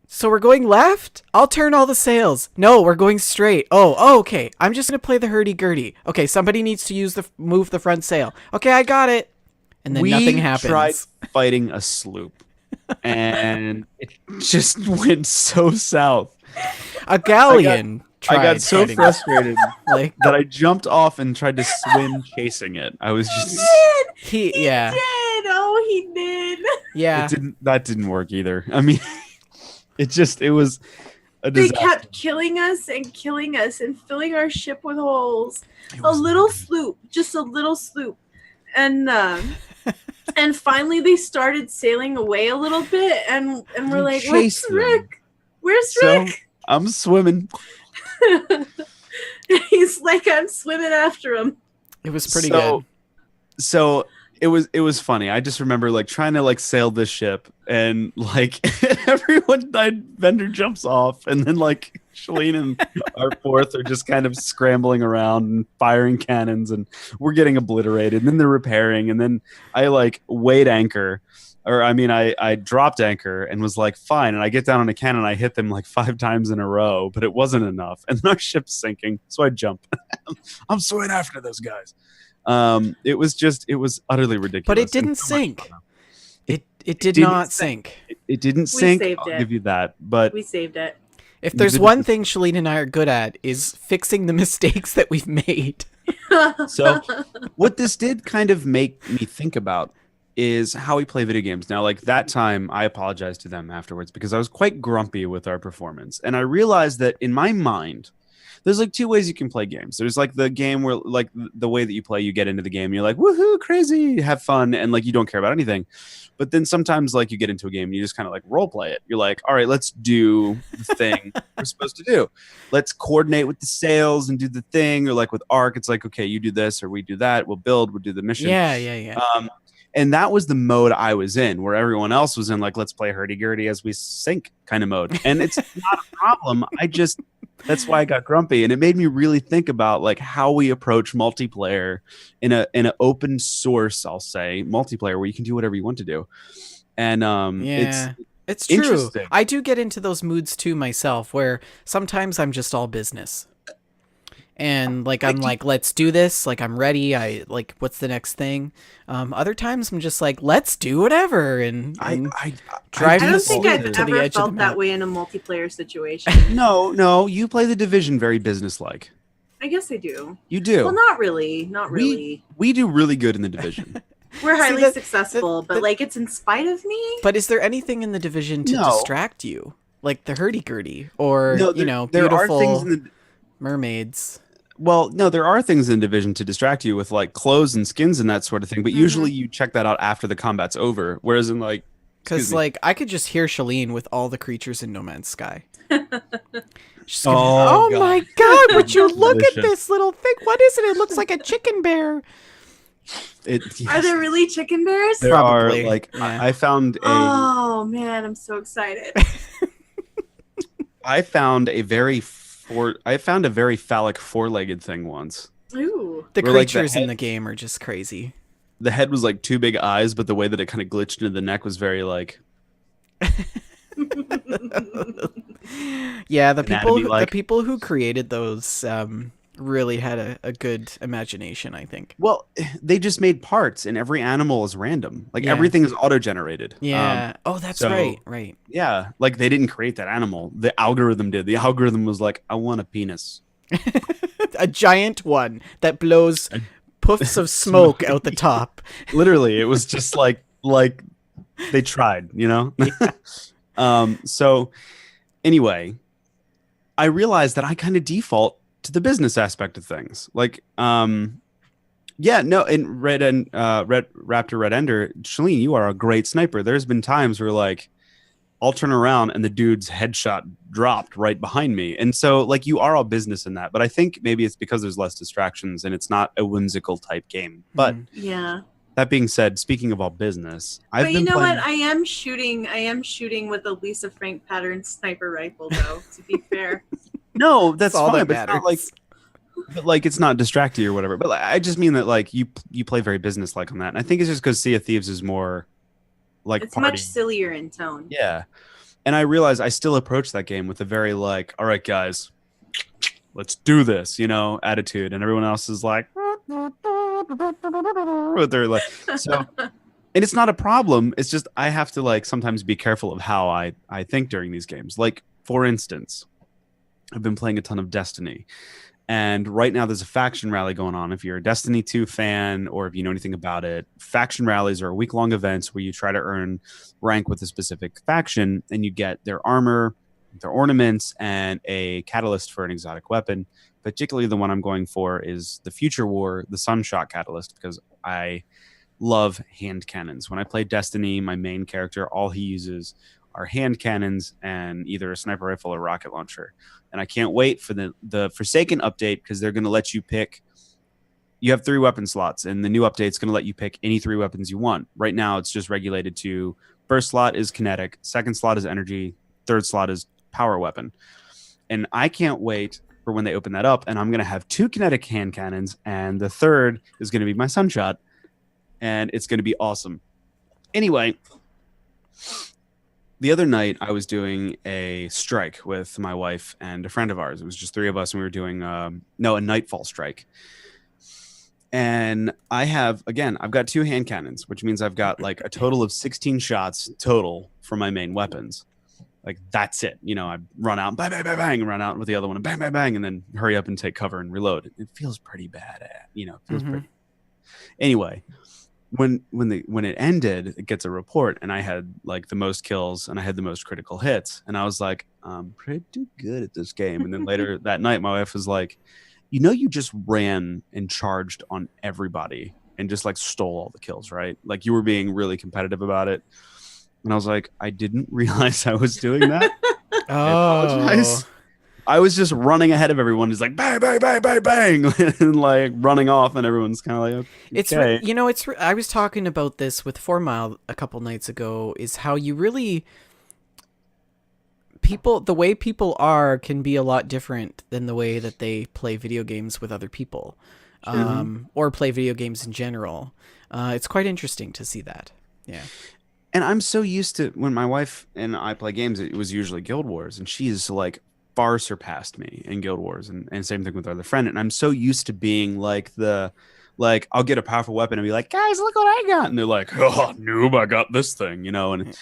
"So we're going left? I'll turn all the sails." "No, we're going straight." Oh, okay. I'm just going to play the hurdy-gurdy. "Okay, somebody needs to move the front sail." "Okay, I got it." And then nothing happens. We tried fighting a sloop, and it just went so south. A galleon. I got so fighting. frustrated Like that I jumped off and tried to swim chasing it. I was just... He did. He did. Yeah. That didn't work either. I mean... It was a They disaster. kept killing us and filling our ship with holes. A little sloop, just a little sloop. And and finally they started sailing away a little bit and we're like, where's chased them. Rick? Where's So Rick? I'm swimming. He's like, I'm swimming after him. It was pretty good. So it was funny. I just remember like trying to like sail this ship and like everyone died. Vendor jumps off, and then like Shalene and our fourth are just kind of scrambling around and firing cannons, and we're getting obliterated. And then they're repairing, and then I like weighed anchor. Or I mean, I dropped anchor and was like, fine. And I get down on a cannon, I hit them like 5 times in a row, but it wasn't enough. And then our ship's sinking, so I jump. I'm swimming after those guys. It was utterly ridiculous. But it didn't And so much sink. fun. It did didn't not sink. sink. It didn't We sink. saved I'll it. give you that. But We saved it. If there's didn't- one thing Shalene and I are good at is fixing the mistakes that we've made. so what this did kind of make me think about is how we play video games. Now, like that time, I apologized to them afterwards because I was quite grumpy with our performance. And I realized that in my mind, there's like 2 ways you can play games. There's like the game where like the way that you play, you get into the game, you're like, woohoo, crazy, have fun, and like you don't care about anything. But then sometimes like you get into a game and you just kind of like role play it. You're like, all right, let's do the thing we're supposed to do. Let's coordinate with the sales and do the thing. Or like with Arc, it's like, okay, you do this or we do that. We'll build, we'll do the mission. Yeah. And that was the mode I was in, where everyone else was in like, let's play hurdy-gurdy as we sink kind of mode. And it's not a problem. That's why I got grumpy. And it made me really think about like how we approach multiplayer in an open source, I'll say, multiplayer where you can do whatever you want to do. And It's true. interesting. I do get into those moods too myself, where sometimes I'm just all business. And like I'm like, let's do this. Like I'm ready. I like, what's the next thing? Other times I'm just like, let's do whatever. And drive I the don't think I've to the ever edge of the felt that map. way in a multiplayer situation. No, you play the Division very business-like. I guess I do. You do. Well, not really. Not really. We do really good in the Division. We're highly that- successful, but that- like it's in spite of me. But is there anything in the Division to No. distract you, like the hurdy-gurdy or No, there beautiful are things in the mermaids? Well, no, there are things in Division to distract you with like clothes and skins and that sort of thing, but usually you check that out after the combat's over. Whereas in like, Because excuse me. like I could just hear Shalene with all the creatures in No Man's Sky. She's Oh, gonna, oh God. my god! Would you look at Delicious. this little thing? What is it? It looks like a chicken bear. Are there really chicken bears? there Probably, are like yeah. I found a Oh man, I'm so excited. I found a very phallic 4-legged thing once. Ooh. The Or, like, the creatures in head- the game are just crazy. The head was like 2 big eyes, but the way that it kind of glitched into the neck was very like Yeah, the Anatomy-like. people who created those really had a good imagination, I think. well, they just made parts, and every animal is random. Like Yeah. everything is auto-generated. Yeah. Oh, that's so- right. Yeah, like they didn't create that animal. The algorithm did. The algorithm was like, I want a penis. A giant one that blows puffs of smoke out the top. Literally, it was just like they tried, you know. So anyway, I realized that I kind of default to the business aspect of things. Like, yeah, no, in Red Raptor Red Ender, Shalene, you are a great sniper. There's been times where like I'll turn around and the dude's headshot dropped right behind me. And so like you are all business in that. But I think maybe it's because there's less distractions and it's not a whimsical type game. But Yeah. that being said, speaking of all business, I've But been you know playing... what? I am shooting with a Lisa Frank pattern sniper rifle, though. To be fair. No, that's all fine. that But it's not like, matters. but like it's not distracting or whatever. But like, I just mean that like you play very business-like on that. And I think it's just because Sea of Thieves is more like It's party. much sillier in tone. Yeah. And I realize I still approach that game with a very like, all right, guys, let's do this, you know, attitude. And everyone else is like, they're like, so, and it's not a problem. It's just I have to like sometimes be careful of how I think during these games. Like, for instance, I've been playing a ton of Destiny. And right now there's a faction rally going on. If you're a Destiny 2 fan or if you know anything about it, faction rallies are week-long events where you try to earn rank with a specific faction and you get their armor, their ornaments, and a catalyst for an exotic weapon. Particularly the one I'm going for is the Future War, the Sunshot catalyst, because I love hand cannons. When I play Destiny, my main character, all he uses are hand cannons and either a sniper rifle or rocket launcher. And I can't wait for the Forsaken update because they're going to let you pick, you have 3 weapon slots, and the new update's going to let you pick any 3 weapons you want. Right now, it's just regulated to first slot is kinetic, second slot is energy, third slot is power weapon. And I can't wait for when they open that up, and I'm going to have 2 kinetic hand cannons, and the third is going to be my sunshot, and it's going to be awesome. Anyway, the other night I was doing a strike with my wife and a friend of ours. It was just 3 of us, and we were doing a nightfall strike. And I've got 2 hand cannons, which means I've got like a total of 16 shots total for my main weapons. Like, that's it. I run out, bang, bang, bang, bang, and run out with the other one, and bang, bang, bang, and then hurry up and take cover and reload. It feels pretty bad. It feels pretty. Anyway, when it ended, it gets a report, and I had like the most kills, and I had the most critical hits, and I was like, I'm pretty good at this game. And then later that night, my wife was like, you just ran and charged on everybody and just like stole all the kills, right? Like, you were being really competitive about it. And I was like, I didn't realize I was doing that. I apologize. I was just running ahead of everyone. It's like bang, bang, bang, bang, bang, and like running off, and everyone's kind of like, okay. I was talking about this with 4 Mile a couple nights ago. Is how you really the way people are can be a lot different than the way that they play video games with other people, or play video games in general. It's quite interesting to see that. Yeah. And I'm so used to when my wife and I play games, it was usually Guild Wars, and she's like far surpassed me in Guild Wars, and same thing with our other friend. And I'm so used to being like I'll get a powerful weapon and be like, guys, look what I got. And they're like, oh, noob, I got this thing, and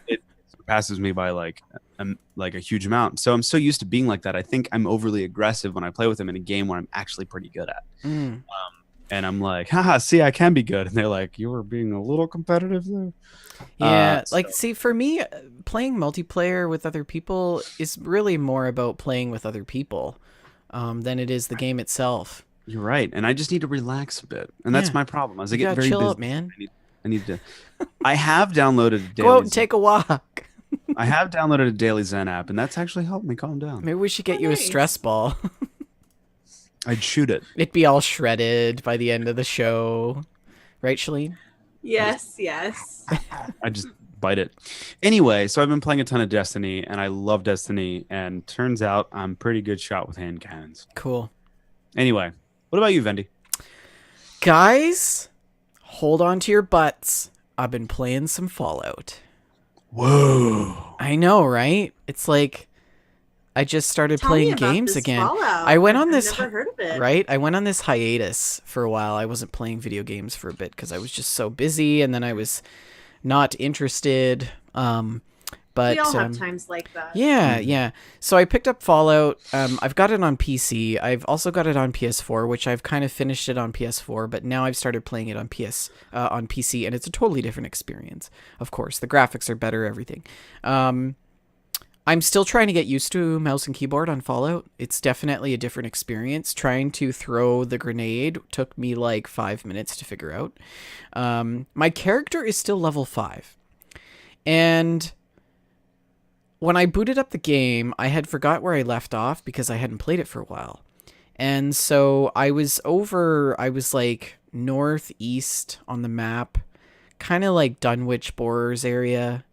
it surpasses me by like a huge amount. So I'm so used to being like that. I think I'm overly aggressive when I play with them in a game where I'm actually pretty good at. And I'm like, haha, see, I can be good. And they're like, you were being a little competitive there. Yeah, see, for me, playing multiplayer with other people is really more about playing with other people than it is the game itself. You're right. And I just need to relax a bit. And that's my problem. As I get very chill busy, out, man. I need to. I have downloaded a daily Go out and take a walk. I have downloaded a daily Zen app, and that's actually helped me calm down. Maybe we should get you a stress ball. I'd shoot it. It'd be all shredded by the end of the show. Right, Shalene? Yes. I just bite it. Anyway, so I've been playing a ton of Destiny, and I love Destiny, and turns out I'm pretty good shot with hand cannons. Cool. Anyway, what about you, Vendy? Guys, hold on to your butts. I've been playing some Fallout. Whoa. I know, right? It's like I just started playing games again. Fallout. I went on this I've never heard of it. Right? I went on this hiatus for a while. I wasn't playing video games for a bit because I was just so busy, and then I was not interested. But we all have times like that. Yeah. So I picked up Fallout. I've got it on PC. I've also got it on PS4, which I've kind of finished it on PS4, but now I've started playing it on PC, and it's a totally different experience. Of course, the graphics are better, everything. I'm still trying to get used to mouse and keyboard on Fallout. It's definitely a different experience. Trying to throw the grenade took me like 5 minutes to figure out. My character is still level 5. And when I booted up the game, I had forgot where I left off because I hadn't played it for a while. And so I was like northeast on the map, kind of like Dunwich Borers area.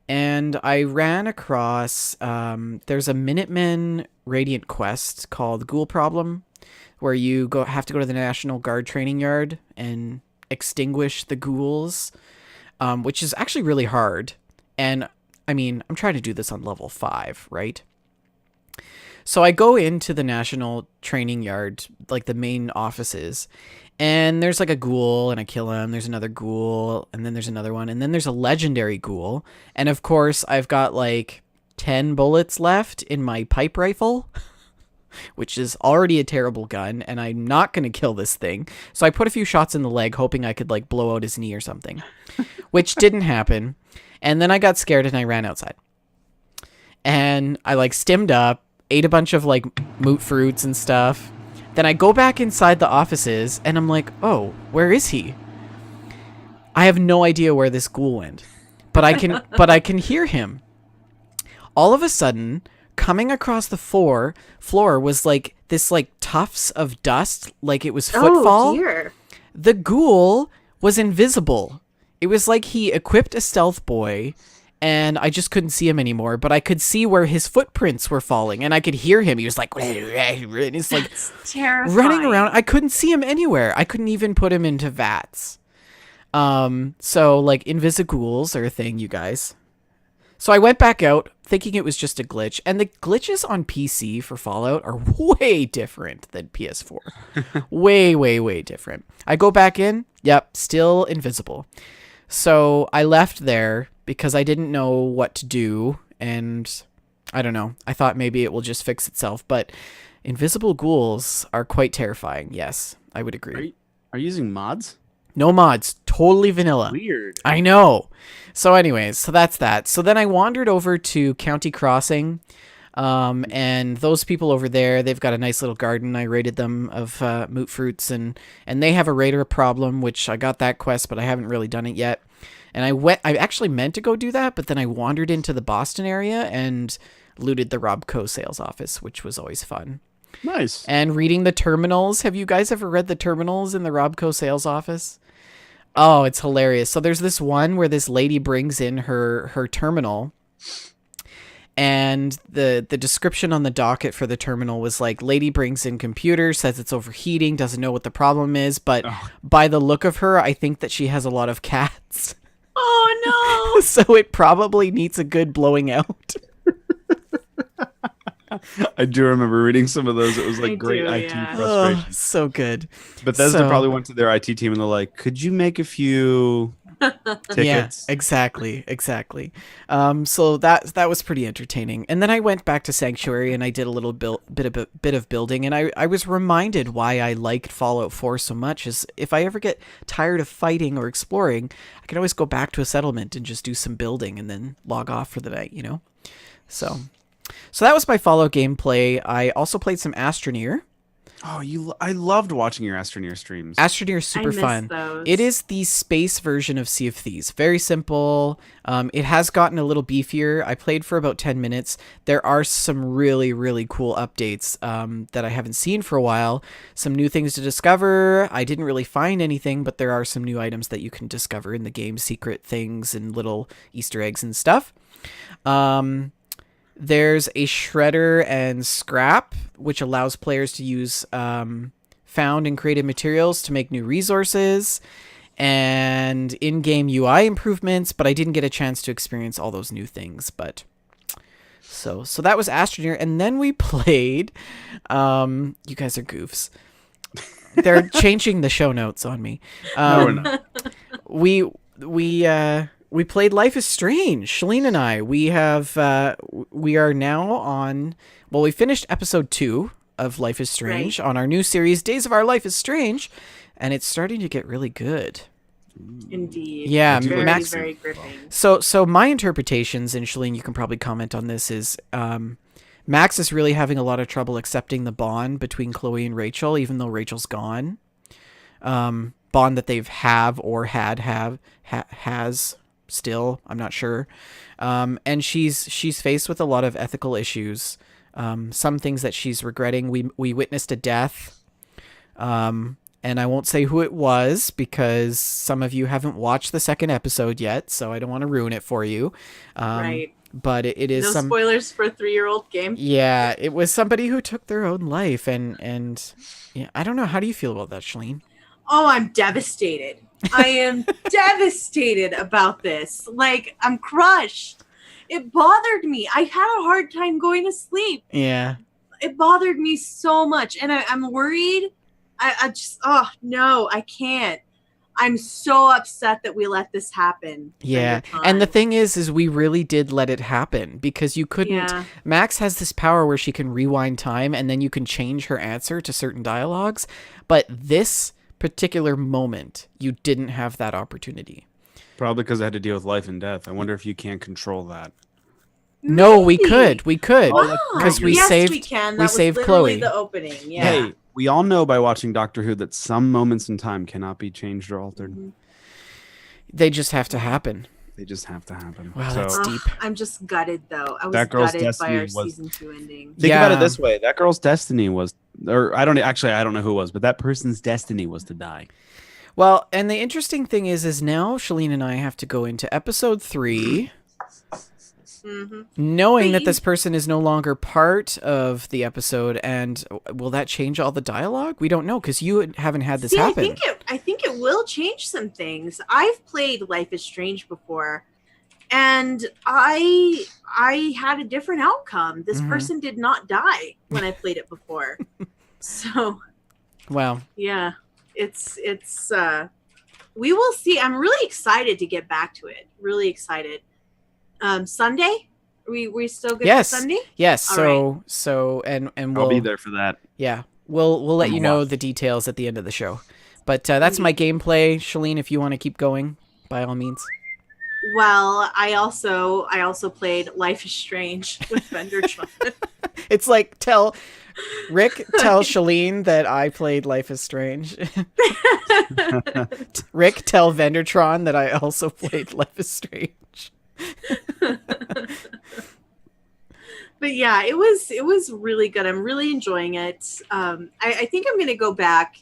And I ran across, there's a Minutemen Radiant quest called Ghoul Problem, where you have to go to the National Guard training yard and extinguish the ghouls, which is actually really hard. And I mean, I'm trying to do this on level 5, right? So I go into the National Training Yard, like the main offices, and there's like a ghoul, and I kill him. There's another ghoul, and then there's another one, and then there's a legendary ghoul. And of course, I've got like 10 bullets left in my pipe rifle, which is already a terrible gun, and I'm not going to kill this thing. So I put a few shots in the leg, hoping I could like blow out his knee or something, which didn't happen. And then I got scared and I ran outside. And I like stimmed up, ate a bunch of like moot fruits and stuff. Then I go back inside the offices and I'm like, oh, where is he? I have no idea where this ghoul went. But I can hear him. All of a sudden, coming across the floor was like this like tufts of dust, like it was footfall. Oh dear. The ghoul was invisible. It was like he equipped a stealth boy, and I just couldn't see him anymore, but I could see where his footprints were falling, and I could hear him. He was like, and he's like Terrifying. running around. I couldn't see him anywhere. I couldn't even put him into vats. So like invisighouls are a thing, you guys. So I went back out thinking it was just a glitch, and the glitches on PC for Fallout are way different than PS4. way, way, way different. I go back in, yep, still invisible. So I left there because I didn't know what to do, and I don't know. I thought maybe it will just fix itself, but invisible ghouls are quite terrifying. Yes, I would agree. Are you using mods? No mods, totally vanilla. Weird. I know. So anyways, so that's that. So then I wandered over to County Crossing, and those people over there, they've got a nice little garden. I raided them of moot fruits, and they have a raider problem, which I got that quest, but I haven't really done it yet. And I actually meant to go do that, but then I wandered into the Boston area and looted the Robco sales office, which was always fun. Nice. And reading the terminals. Have you guys ever read the terminals in the Robco sales office? Oh, it's hilarious. So there's this one where this lady brings in her terminal, and the description on the docket for the terminal was like, lady brings in computer, says it's overheating, doesn't know what the problem is, but by the look of her, I think that she has a lot of cats. Oh no. So it probably needs a good blowing out. I do remember reading some of those. It was like great do, IT yeah. frustration. Oh, so good. Bethesda probably went to their IT team and they're like, could you make a few tickets? Yeah, exactly. So that was pretty entertaining. And then I went back to Sanctuary and I did a little bit of building, and I was reminded why I liked Fallout 4 so much is if I ever get tired of fighting or exploring, I can always go back to a settlement and just do some building and then log off for the night, you know? So that was my Fallout gameplay. I also played some Astroneer. Oh, I loved watching your Astroneer streams. Astroneer is super fun. Those. It is the space version of Sea of Thieves. Very simple. It has gotten a little beefier. I played for about 10 minutes. There are some really, really cool updates that I haven't seen for a while. Some new things to discover. I didn't really find anything, but there are some new items that you can discover in the game. Secret things and little Easter eggs and stuff. There's a shredder and scrap, which allows players to use found and created materials to make new resources, and in-game UI improvements, but I didn't get a chance to experience all those new things. But so that was Astroneer, and then we played you guys are goofs. They're changing the show notes on me. No, we're not. We played Life is Strange. Shalene and I, we are now on, well, we finished episode 2 of Life is Strange on our new series, Days of Our Life is Strange, and it's starting to get really good. Indeed. Yeah, very, Max. very gripping. So my interpretations, and Shalene, you can probably comment on this, is Max is really having a lot of trouble accepting the bond between Chloe and Rachel, even though Rachel's gone. Bond that they've has still, I'm not sure. And she's faced with a lot of ethical issues. Some things that she's regretting. We witnessed a death. And I won't say who it was because some of you haven't watched the second episode yet, so I don't want to ruin it for you. Right. But it is no spoilers for a 3-year-old game. Yeah, it was somebody who took their own life, and yeah, I don't know. How do you feel about that, Shalene? Oh, I'm devastated. I am devastated about this. Like, I'm crushed. It bothered me. I had a hard time going to sleep. Yeah. It bothered me so much. And I'm worried. I just, oh, no, I can't. I'm so upset that we let this happen. Yeah. And the thing is we really did let it happen because you couldn't. Yeah. Max has this power where she can rewind time and then you can change her answer to certain dialogues. But this particular moment, you didn't have that opportunity. Probably because I had to deal with life and death. I wonder if you can't control that. No, we could because we saved. We can. That we was saved Chloe. The opening. Yeah. Hey, we all know by watching Doctor Who that some moments in time cannot be changed or altered. They just have to happen. They just have to happen. Wow, so that's Ugh, deep. I'm just gutted though. I was That girl's gutted by destiny our was- season 2 ending. think about it Yeah. this way: that girl's destiny was, or I don't know who it was, but that person's destiny was to die. Well, and the interesting thing is now Shalene and I have to go into episode 3 Mm-hmm. knowing that But this person is no longer part of the episode, and will that change all the dialogue? We don't know, because you haven't had this See, happen. I think it will change some things. I've played Life is Strange before, and I had a different outcome. This Mhm. person did not die when I played it before. So Wow. yeah, it's we will see. I'm really excited to get back to it. Really excited. Sunday? We still good Yes. for Sunday? Yes. All So and we'll I'll be there for that. Yeah, we'll let I'm you a know watch. the details at the end of the show. But that's my gameplay, Shalene. If you want to keep going, by all means. Well, I also played Life is Strange with Vendor Tron. It's like tell Shalene that I played Life is Strange. Rick, tell Vendertron that I also played Life is Strange. But yeah, it was really good. I'm really enjoying it. I think I'm gonna go back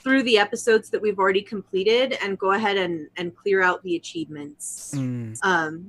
through the episodes that we've already completed and go ahead and clear out the achievements.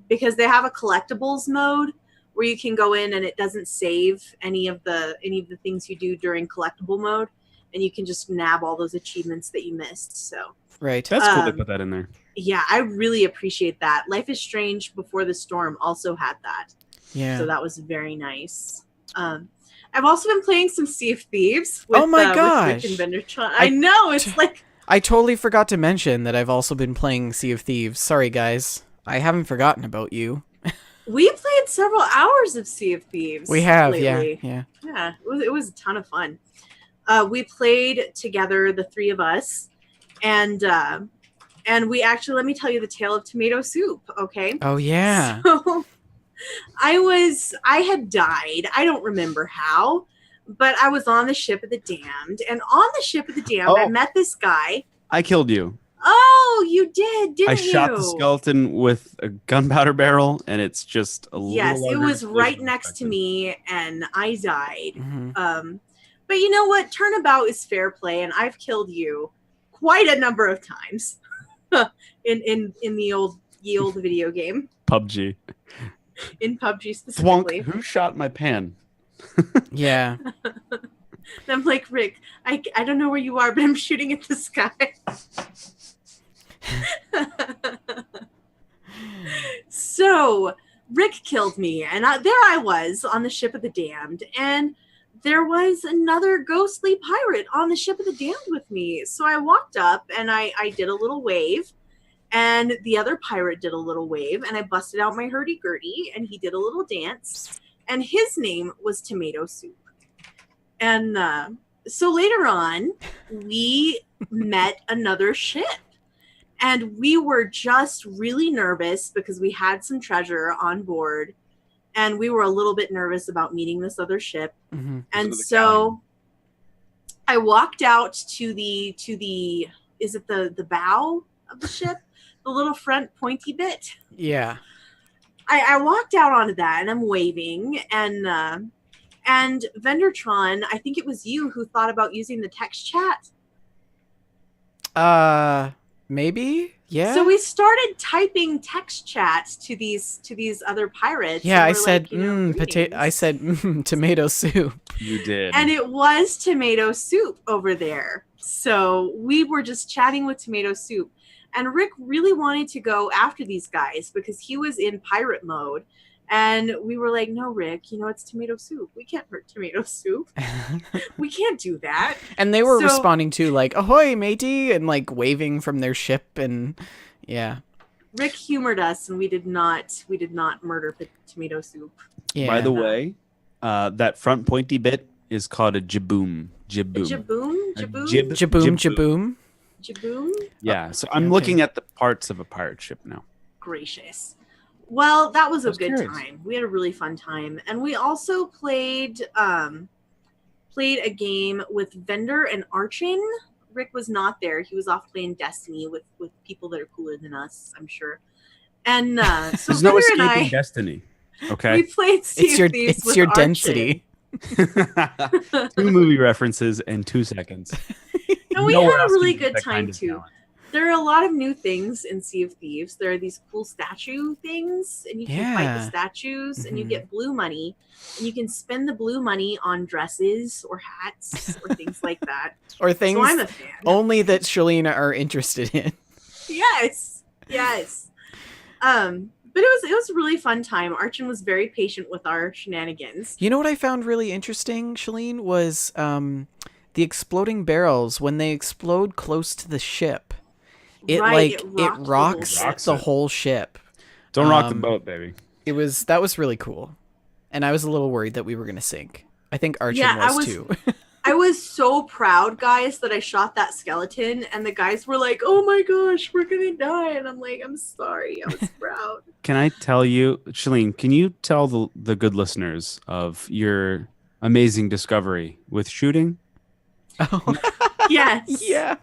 Because they have a collectibles mode where you can go in and it doesn't save any of the things you do during collectible mode, and you can just nab all those achievements that you missed. So Right. That's cool. They put that in there. yeah, I really appreciate that. Life is Strange Before the Storm also had that. Yeah. So that was very nice. I've also been playing some Sea of Thieves with, Oh my with gosh. Rick and Vendertron. I know, it's like... I totally forgot to mention that I've also been playing Sea of Thieves. Sorry, guys. I haven't forgotten about you. We played several hours of Sea of Thieves. We have, lately. yeah. Yeah, it was a ton of fun. We played together, the three of us, and we actually, let me tell you the tale of tomato soup, okay? Oh, yeah. So I had died. I don't remember how, but I was on the ship of the damned, and on the ship of the damned, I met this guy. I killed you. Oh, you did, didn't I you? shot the skeleton with a gunpowder barrel, and it's just a little. Yes, it longer was than right expected. next to me, and I died. Mhm. But you know what? Turnabout is fair play, and I've killed you quite a number of times in the old video game, PUBG. in PUBG specifically. Thwonk, who shot my pan? Yeah. And I'm like, Rick, I don't know where you are, but I'm shooting at the sky. So Rick killed me, and there I was on the ship of the damned, and there was another ghostly pirate on the ship of the damned with me. So I walked up and I did a little wave, and the other pirate did a little wave, and I busted out my hurdy-gurdy, and he did a little dance, and his name was Tomato Soup. And so later on, we met another ship. And we were just really nervous because we had some treasure on board. And we were a little bit nervous about meeting this other ship. Mm-hmm. And so I walked out to the is it the bow of the ship? The little front pointy bit? Yeah. I walked out onto that and I'm waving, and Vendertron, I think it was you who thought about using the text chat. Maybe? Yeah. So we started typing text chats to these other pirates. Yeah, and I we're said, like, you know, potato. I said, tomato soup. You did. and it was Tomato Soup over there. So we were just chatting with Tomato Soup. And Rick really wanted to go after these guys because he was in pirate mode. And we were like, no, Rick, you know, it's Tomato Soup. We can't hurt Tomato Soup. We can't do that. And they were So- responding to like, ahoy, matey, and like waving from their ship, and yeah. Rick humored us, and we did not murder Tomato Soup. Yeah. By the way, that front pointy bit is called a jaboom. Jaboom. Jaboom? A Jaboom? jib- Jaboom, jaboom. Jaboom? Yeah. So I'm Okay. looking at the parts of a pirate ship now. Gracious. Well, that was a was good curious. time. We had a really fun time. And we also played a game with Vendor and Archin. Rick was not there. He was off playing Destiny with people that are cooler than us, I'm sure. And so There's no Victor and escaping I, destiny. we Okay. played Sea of Thieves It's with your Archon. density. 2 movie references in 2 seconds. And we Nowhere had a else can really you get good that time kind of too. talent. There are a lot of new things in Sea of Thieves. There are these cool statue things, and you can fight the Yeah. statues, and you Mhm. get blue money, and you can spend the blue money on dresses or hats or things like that. Or So things I'm a fan. only that Shalina are interested in. Yes, yes. But it was a really fun time. Archon was very patient with our shenanigans. You know what I found really interesting, Shalene, was the exploding barrels. When they explode close to the ship, it Right, it the whole rocks ship. Rocks the it. whole ship. Don't rock the Um, boat, baby. That was really cool, and I was a little worried that we were gonna sink. I think Archon Yeah, I was was- too. I was so proud, guys, that I shot that skeleton, and the guys were like, "Oh my gosh, we're gonna die!" And I'm like, "I'm sorry, I was proud." Can I tell you, Shalene, can you tell the good listeners of your amazing discovery with shooting? Oh, Yes. yeah.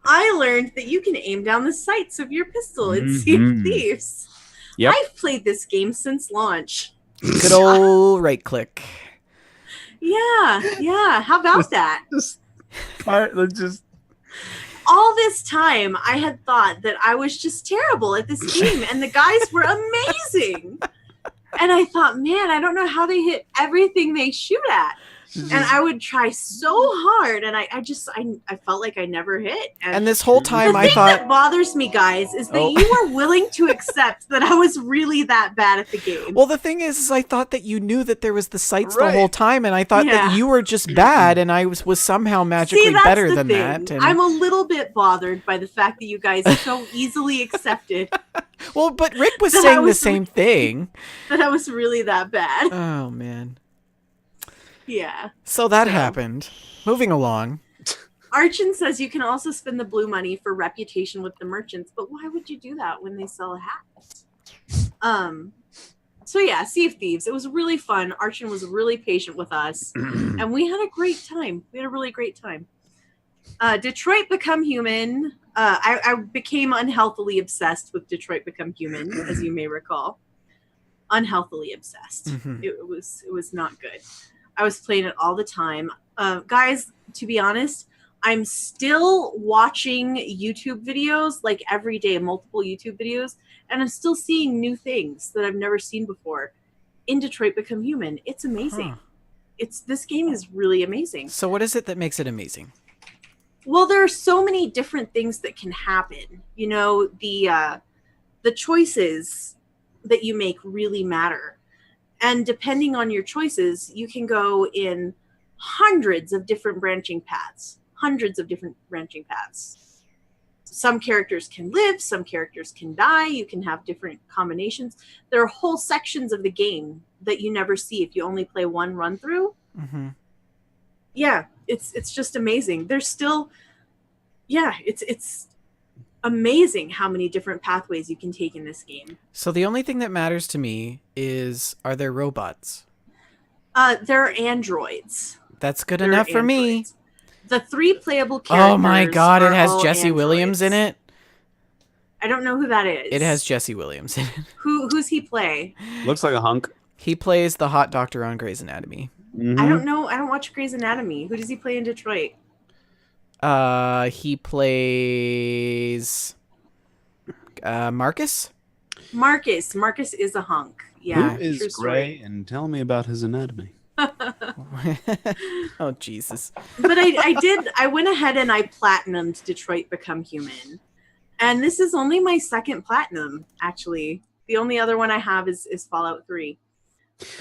I learned that you can aim down the sights of your pistol in Sea of Mhm. Thieves. Yep. I've played this game since launch. Good old right click. Yeah. How about that? Just part. Let's just. All this time, I had thought that I was just terrible at this game, and the guys were amazing. And I thought, man, I don't know how they hit everything they shoot at. And I would try so hard, and I felt like I never hit. And this whole time the I thing thought, that bothers me, guys, is that Oh. you were willing to accept that I was really that bad at the game. well, the thing is I thought that you knew that there was the sights the Right. whole time, and I thought that Yeah. you were just bad, and I was somehow magically See, that's better the than thing. that. And, I'm a little bit bothered by the fact that you guys so easily accepted well, but Rick was That I saying the was same thing. that I was really that bad. Oh man. Yeah. So that So- happened. Moving along. Archon says you can also spend the blue money for reputation with the merchants, but why would you do that when they sell a hat? So yeah, Sea of Thieves. It was really fun. Archon was really patient with us, and we had a great time. We had a really great time. Detroit Become Human. I became unhealthily obsessed with Detroit Become Human, as you may recall. Unhealthily obsessed. Mhm. It was not good. I was playing it all the time. Guys, to be honest, I'm still watching YouTube videos like every day, multiple YouTube videos, and I'm still seeing new things that I've never seen before in Detroit Become Human. It's amazing. Huh. This game is really amazing. So what is it that makes it amazing? Well, there are so many different things that can happen. You know, the choices that you make really matter. And depending on your choices, you can go in hundreds of different branching paths. Some characters can live, some characters can die. You can have different combinations. There are whole sections of the game that you never see if you only play one run through. Mm-hmm. Yeah, it's just amazing. There's still, it's amazing how many different pathways you can take in this game. So the only thing that matters to me is, are there robots? There are androids. That's good There are enough for me. androids. The 3 playable characters. Oh my god, it are has all Jesse Williams in androids. it. I don't know who that is. It has Jesse Williams in it. Who's he play? Looks like a hunk. He plays the hot doctor on Grey's Anatomy. Mhm. I don't know. I don't watch Grey's Anatomy. Who does he play in Detroit? He plays Marcus. Marcus. Marcus is a hunk. Yeah. Who is true Gray? And tell me about his anatomy. Oh Jesus. But I went ahead and I platinumed Detroit Become Human. And this is only my second platinum, actually. The only other one I have is Fallout 3.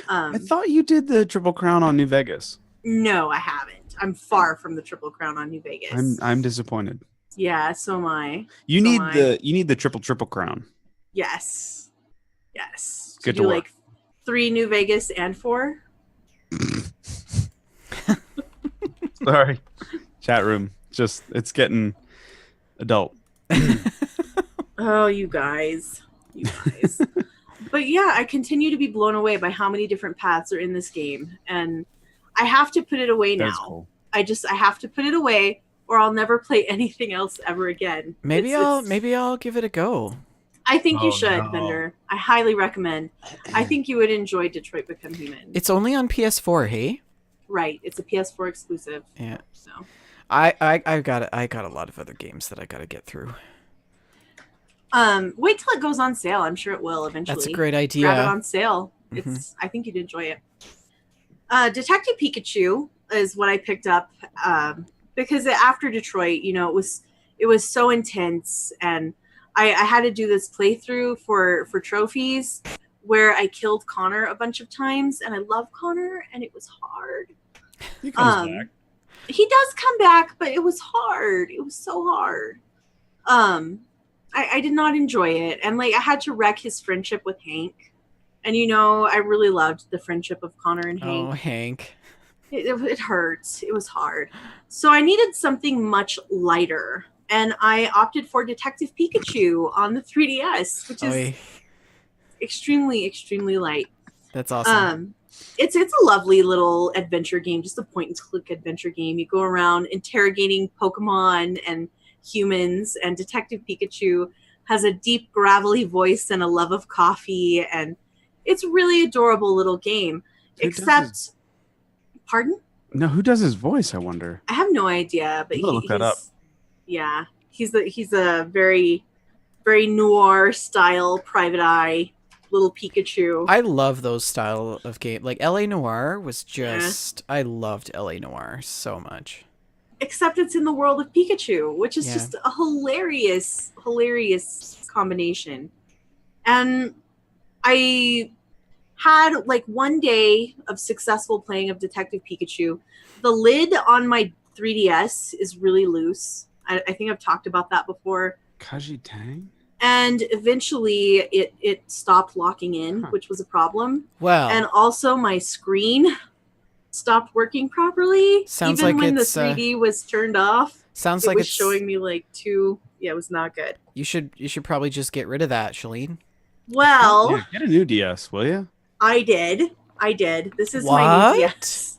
I thought you did the Triple Crown on New Vegas. No, I haven't. I'm far from the Triple Crown on New Vegas. I'm disappointed. Yeah, so am I. You So need am I. the triple crown. Yes. Get do to work. like 3 New Vegas and 4? Sorry. Chat room. Just it's getting adult. Oh, you guys. But yeah, I continue to be blown away by how many different paths are in this game. And I have to put it away now. That's cool. I have to put it away or I'll never play anything else ever again. Maybe It's- I'll give it a go. I think you Oh, should, no. Bender. I highly recommend. I think you would enjoy Detroit Become Human. It's only on PS4, hey? Right. It's a PS4 exclusive. Yeah. So I got a lot of other games that I got to get through. wait till it goes on sale. I'm sure it will eventually. That's a great idea. Grab it on sale. Mhm. I think you'd enjoy it. Detective Pikachu is what I picked up because after Detroit, it was so intense, and I had to do this playthrough for trophies where I killed Connor a bunch of times, and I love Connor, and it was hard. He comes back. He does come back, but it was hard. It was so hard. I did not enjoy it, and like I had to wreck his friendship with Hank, and I really loved the friendship of Connor and Hank. Oh, Hank. It hurts. It was hard. So I needed something much lighter, and I opted for Detective Pikachu on the 3DS, which is Oy. extremely, extremely light. That's awesome. It's a lovely little adventure game, just a point and click adventure game. You go around interrogating Pokemon and humans, and Detective Pikachu has a deep, gravelly voice and a love of coffee, and it's a really adorable little game. Pardon? No, who does his voice, I wonder? I have no idea, but I'm gonna look that up. Yeah, he's a very, very noir style Private Eye little Pikachu. I love those style of game. Like LA Noire was just I loved LA Noire so much. Except it's in the world of Pikachu, which is just a hilarious combination. And I had like one day of successful playing of Detective Pikachu. The lid on my 3DS is really loose. I think I've talked about that before. Kaji Tang? And eventually it stopped locking in, which was a problem. Wow. And also my screen stopped working properly. Sounds even like when the it's, 3D was turned off. Sounds it like was it's showing me like two. Yeah, it was not good. You should probably just get rid of that, Shalene. Well, Yeah, get a new DS, will you? I did. This is What? my new DS.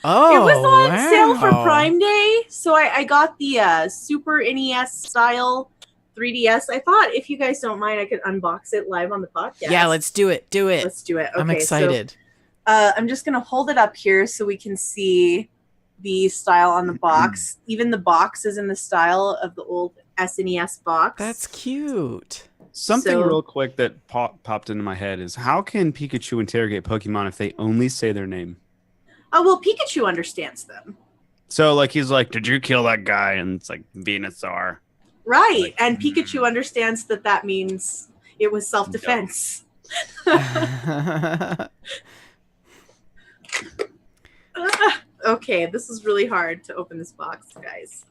Oh, It was on sale for wow. Prime Day, so I got the Super NES style 3DS. I thought if you guys don't mind, I could unbox it live on the podcast. Yeah, let's do it. Do it. Let's do it. Okay, I'm excited. So, I'm just gonna hold it up here so we can see the style on the box. Even the box is in the style of the old SNES box. That's cute. Something So- real quick that popped into my head is how can Pikachu interrogate Pokemon if they only say their name? Oh well, Pikachu understands them, So like he's like, "Did you kill that guy?" And it's like Venusaur. right? Like, And Pikachu understands that means it was self-defense. Okay, this is really hard to open this box, guys.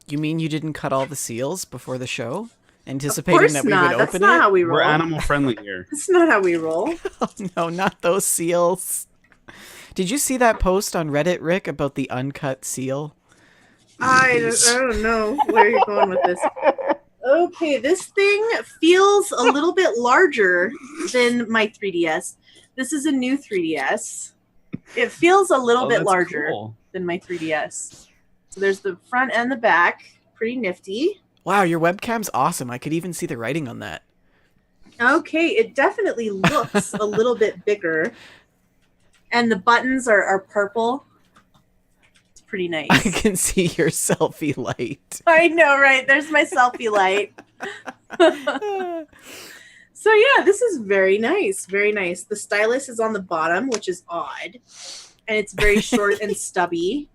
You mean you didn't cut all the seals before the show? Of Anticipating course that we not. would That's open not it? how we roll. We're animal friendly here. That's not how we roll. Oh no, not those seals. Did you see that post on Reddit, Rick, about the uncut seal? I don't know where you're going with this. Okay, this thing feels a little bit larger than my 3DS. This is a new 3DS. It feels a little bit that's larger cool. than my 3DS. So there's the front and the back. Pretty nifty. Wow, your webcam's awesome. I could even see the writing on that. Okay, it definitely looks a little bit bigger. And the buttons are purple. It's pretty nice. I can see your selfie light. I know, right? There's my selfie light. So yeah, this is very nice. Very nice. The stylus is on the bottom, which is odd. And it's very short and stubby.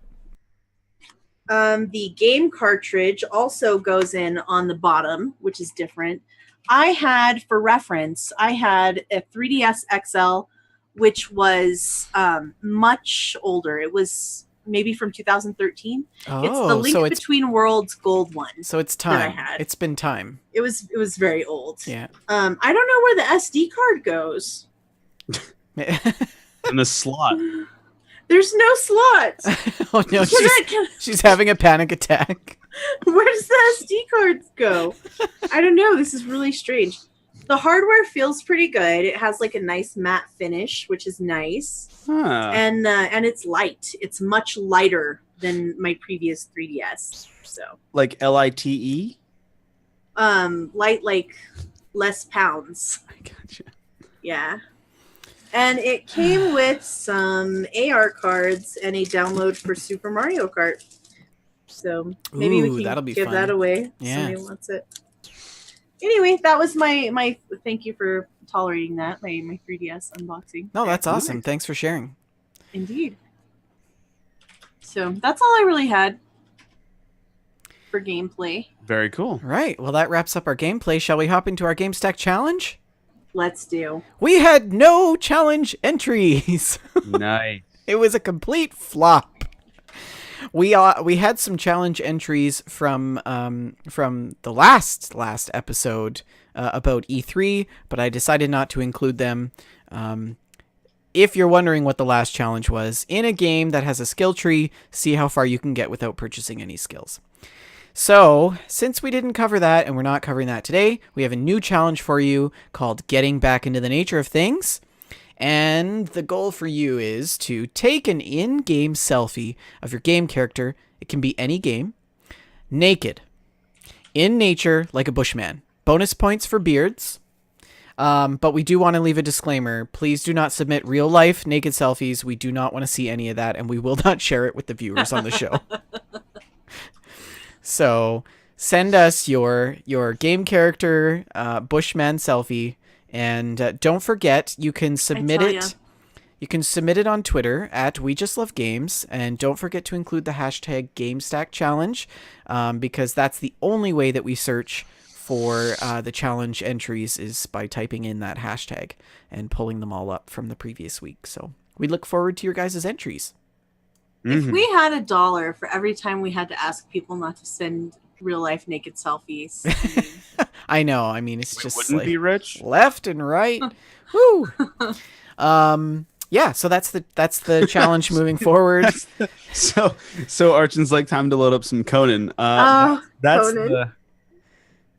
The game cartridge also goes in on the bottom, which is different. For reference, I had a 3DS XL, which was much older. It was maybe from 2013. It's the Link Between Worlds gold one. So it's that I time. had. It's been time. It was very old. Yeah. I don't know where the SD card goes. In the slot. There's no slot. Oh no, she's having a panic attack. Where does the SD cards go? I don't know. This is really strange. The hardware feels pretty good. It has like a nice matte finish, which is nice. Huh. And it's light. It's much lighter than my previous 3DS. So Like LITE? light, like less pounds. I gotcha. Yeah. And it came with some AR cards and a download for Super Mario Kart. So maybe Ooh, we that'll can be give fun. that away. Yeah. Somebody wants it. Anyway, that was my thank you for tolerating that, my 3DS unboxing. No, that's awesome. Nice. Thanks for sharing. Indeed. So that's all I really had for gameplay. Very cool. Right. Well, that wraps up our gameplay. Shall we hop into our GameStack challenge? Let's do. We had no challenge entries. Nice. It was a complete flop. We had some challenge entries from the last episode about E3, but I decided not to include them. If you're wondering what the last challenge was, in a game that has a skill tree, see how far you can get without purchasing any skills. So, since we didn't cover that and we're not covering that today, we have a new challenge for you called Getting Back into the Nature of Things. And the goal for you is to take an in-game selfie of your game character. It can be any game. Naked. In nature, like a bushman. Bonus points for beards. But we do want to leave a disclaimer. Please do not submit real-life naked selfies. We do not want to see any of that, and we will not share it with the viewers on the show. So send us your game character bushman selfie. And don't forget, you can submit it. You can submit it on Twitter at We Just Love Games, and don't forget to include the hashtag GameStack Challenge, because that's the only way that we search for the challenge entries is by typing in that hashtag and pulling them all up from the previous week. So we look forward to your guys' entries. If we had $1 for every time we had to ask people not to send real life naked selfies, I know. I mean, it's just wouldn't like be rich. left and right. Woo. Yeah. So that's the challenge moving forward. So Archon's like, time to load up some Conan. That's Conan. the.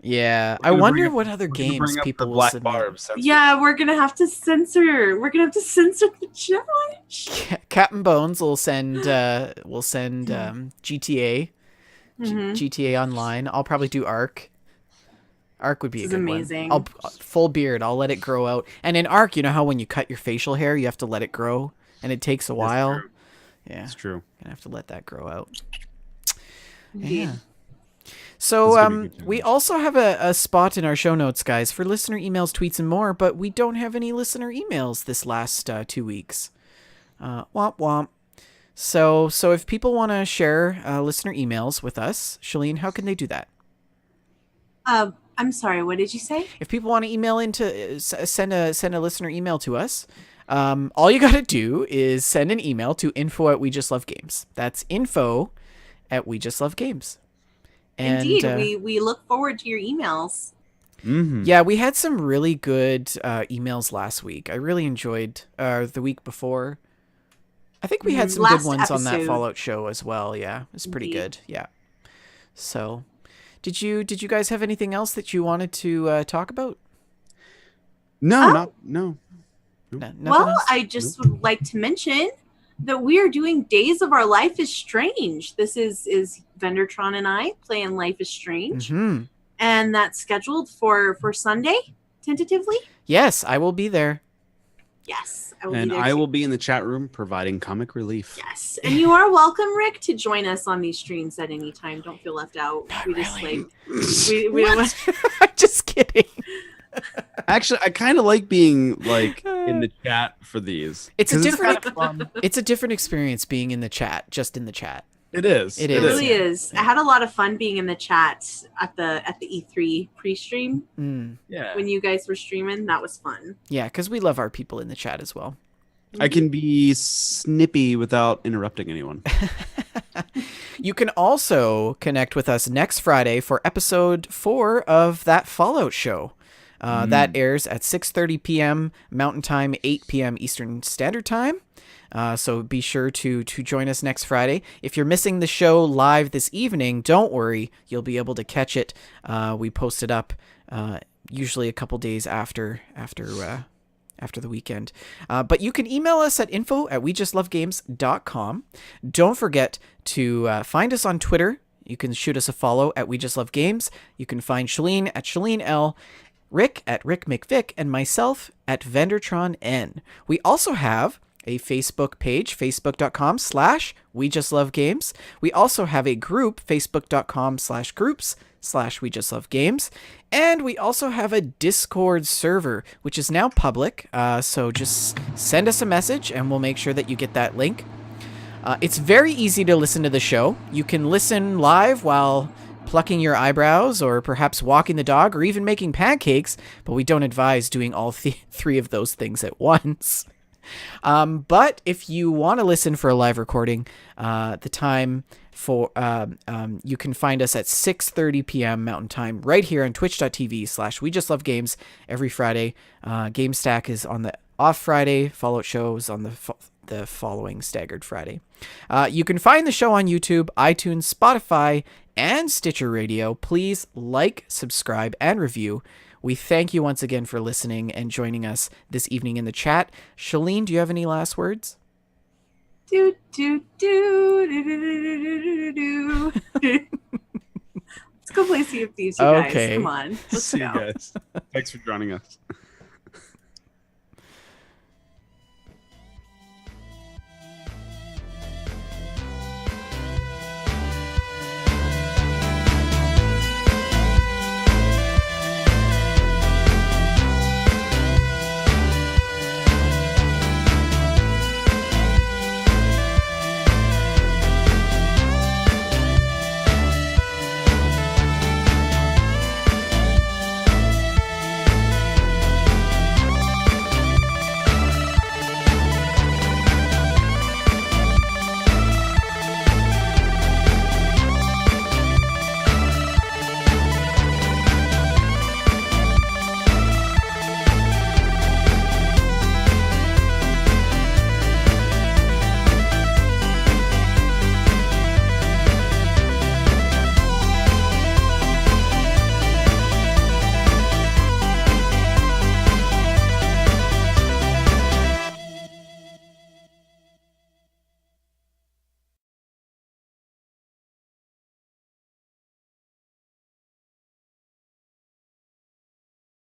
Yeah. We're I gonna wonder bring up- what other we're gonna games bring up people the will Black submit. Barb censor. yeah, we're gonna have to censor. We're gonna have to censor the challenge. Captain Bones will send GTA. Mhm. GTA Online. I'll probably do Ark. Ark would be This a is good amazing. one. Full beard. I'll let it grow out. And in Ark, you know how when you cut your facial hair, you have to let it grow, and it takes a while. true. Yeah, It's true. gonna have to let that grow out. Indeed. Yeah. So That's gonna be a good we challenge. also have a spot in our show notes, guys, for listener emails, tweets, and more. But we don't have any listener emails this last 2 weeks. Womp womp. So if people want to share listener emails with us, Shalene, how can they do that? I'm sorry. What did you say? If people want to email send a listener email to us, all you got to do is send an email to info@WeJustLoveGames. That's info@WeJustLoveGames. And Indeed, we look forward to your emails. Mm-hmm. yeah, we had some really good emails last week. I really enjoyed the week before. I think we had some good Last ones on that episode. Fallout show as well. Yeah, it was pretty Indeed. good. Yeah. So, did you guys have anything else that you wanted to talk about? No, Oh. no. Nothing Well, else? I just would like to mention that we are doing Days of Our Life is Strange. This is Vendertron and I playing Life is Strange, Mhm. and that's scheduled for Sunday, tentatively. Yes, I will be there. Yes, I will And be there I too. will be in the chat room providing comic relief. Yes, and you are welcome, Rick, to join us on these streams at any time. Don't feel left out. Not we just really. we don't. I'm just kidding. Actually, I kind of like being like in the chat for these. It's a 'Cause different- kinda fun. It's a different experience being in the chat, just in the chat. It is. It It is. really is. I had a lot of fun being in the chat at the E3 pre-stream Yeah. when you guys were streaming. That was fun. Yeah, because we love our people in the chat as well. I can be snippy without interrupting anyone. You can also connect with us next Friday for episode 4 of that Fallout show. That airs at 6:30 p.m. Mountain Time, 8 p.m. Eastern Standard Time. So be sure to join us next Friday. If you're missing the show live this evening, don't worry. You'll be able to catch it. We post it up usually a couple days after the weekend. But you can email us at info@wejustlovegames.com. Don't forget to find us on Twitter. You can shoot us a follow at We Just Love Games. You can find Shalene at Shalene L, Rick at Rick McVick, and myself at Vendertron N. We also have a Facebook page, facebook.com/We Just Love Games. We also have a group, facebook.com/groups/We Just Love Games. And we also have a Discord server, which is now public. So just send us a message and we'll make sure that you get that link. It's very easy to listen to the show. You can listen live while plucking your eyebrows or perhaps walking the dog or even making pancakes, but we don't advise doing all three of those things at once. But if you want to listen for a live recording, the time for you can find us at 6:30 p.m. Mountain Time right here on twitch.tv/We Just Love Games every Friday. GameStack is on the off Friday. Fallout shows on the following staggered Friday. You can find the show on YouTube, iTunes, Spotify, and Stitcher Radio. Please like, subscribe, and review. We thank you once again for listening and joining us this evening in the chat. Shalene, do you have any last words? Do, do, do, do, do, do, do, do. Let's go play Sea of Thieves, you guys. Okay. Come on. Let's See go. you guys. Thanks for joining us.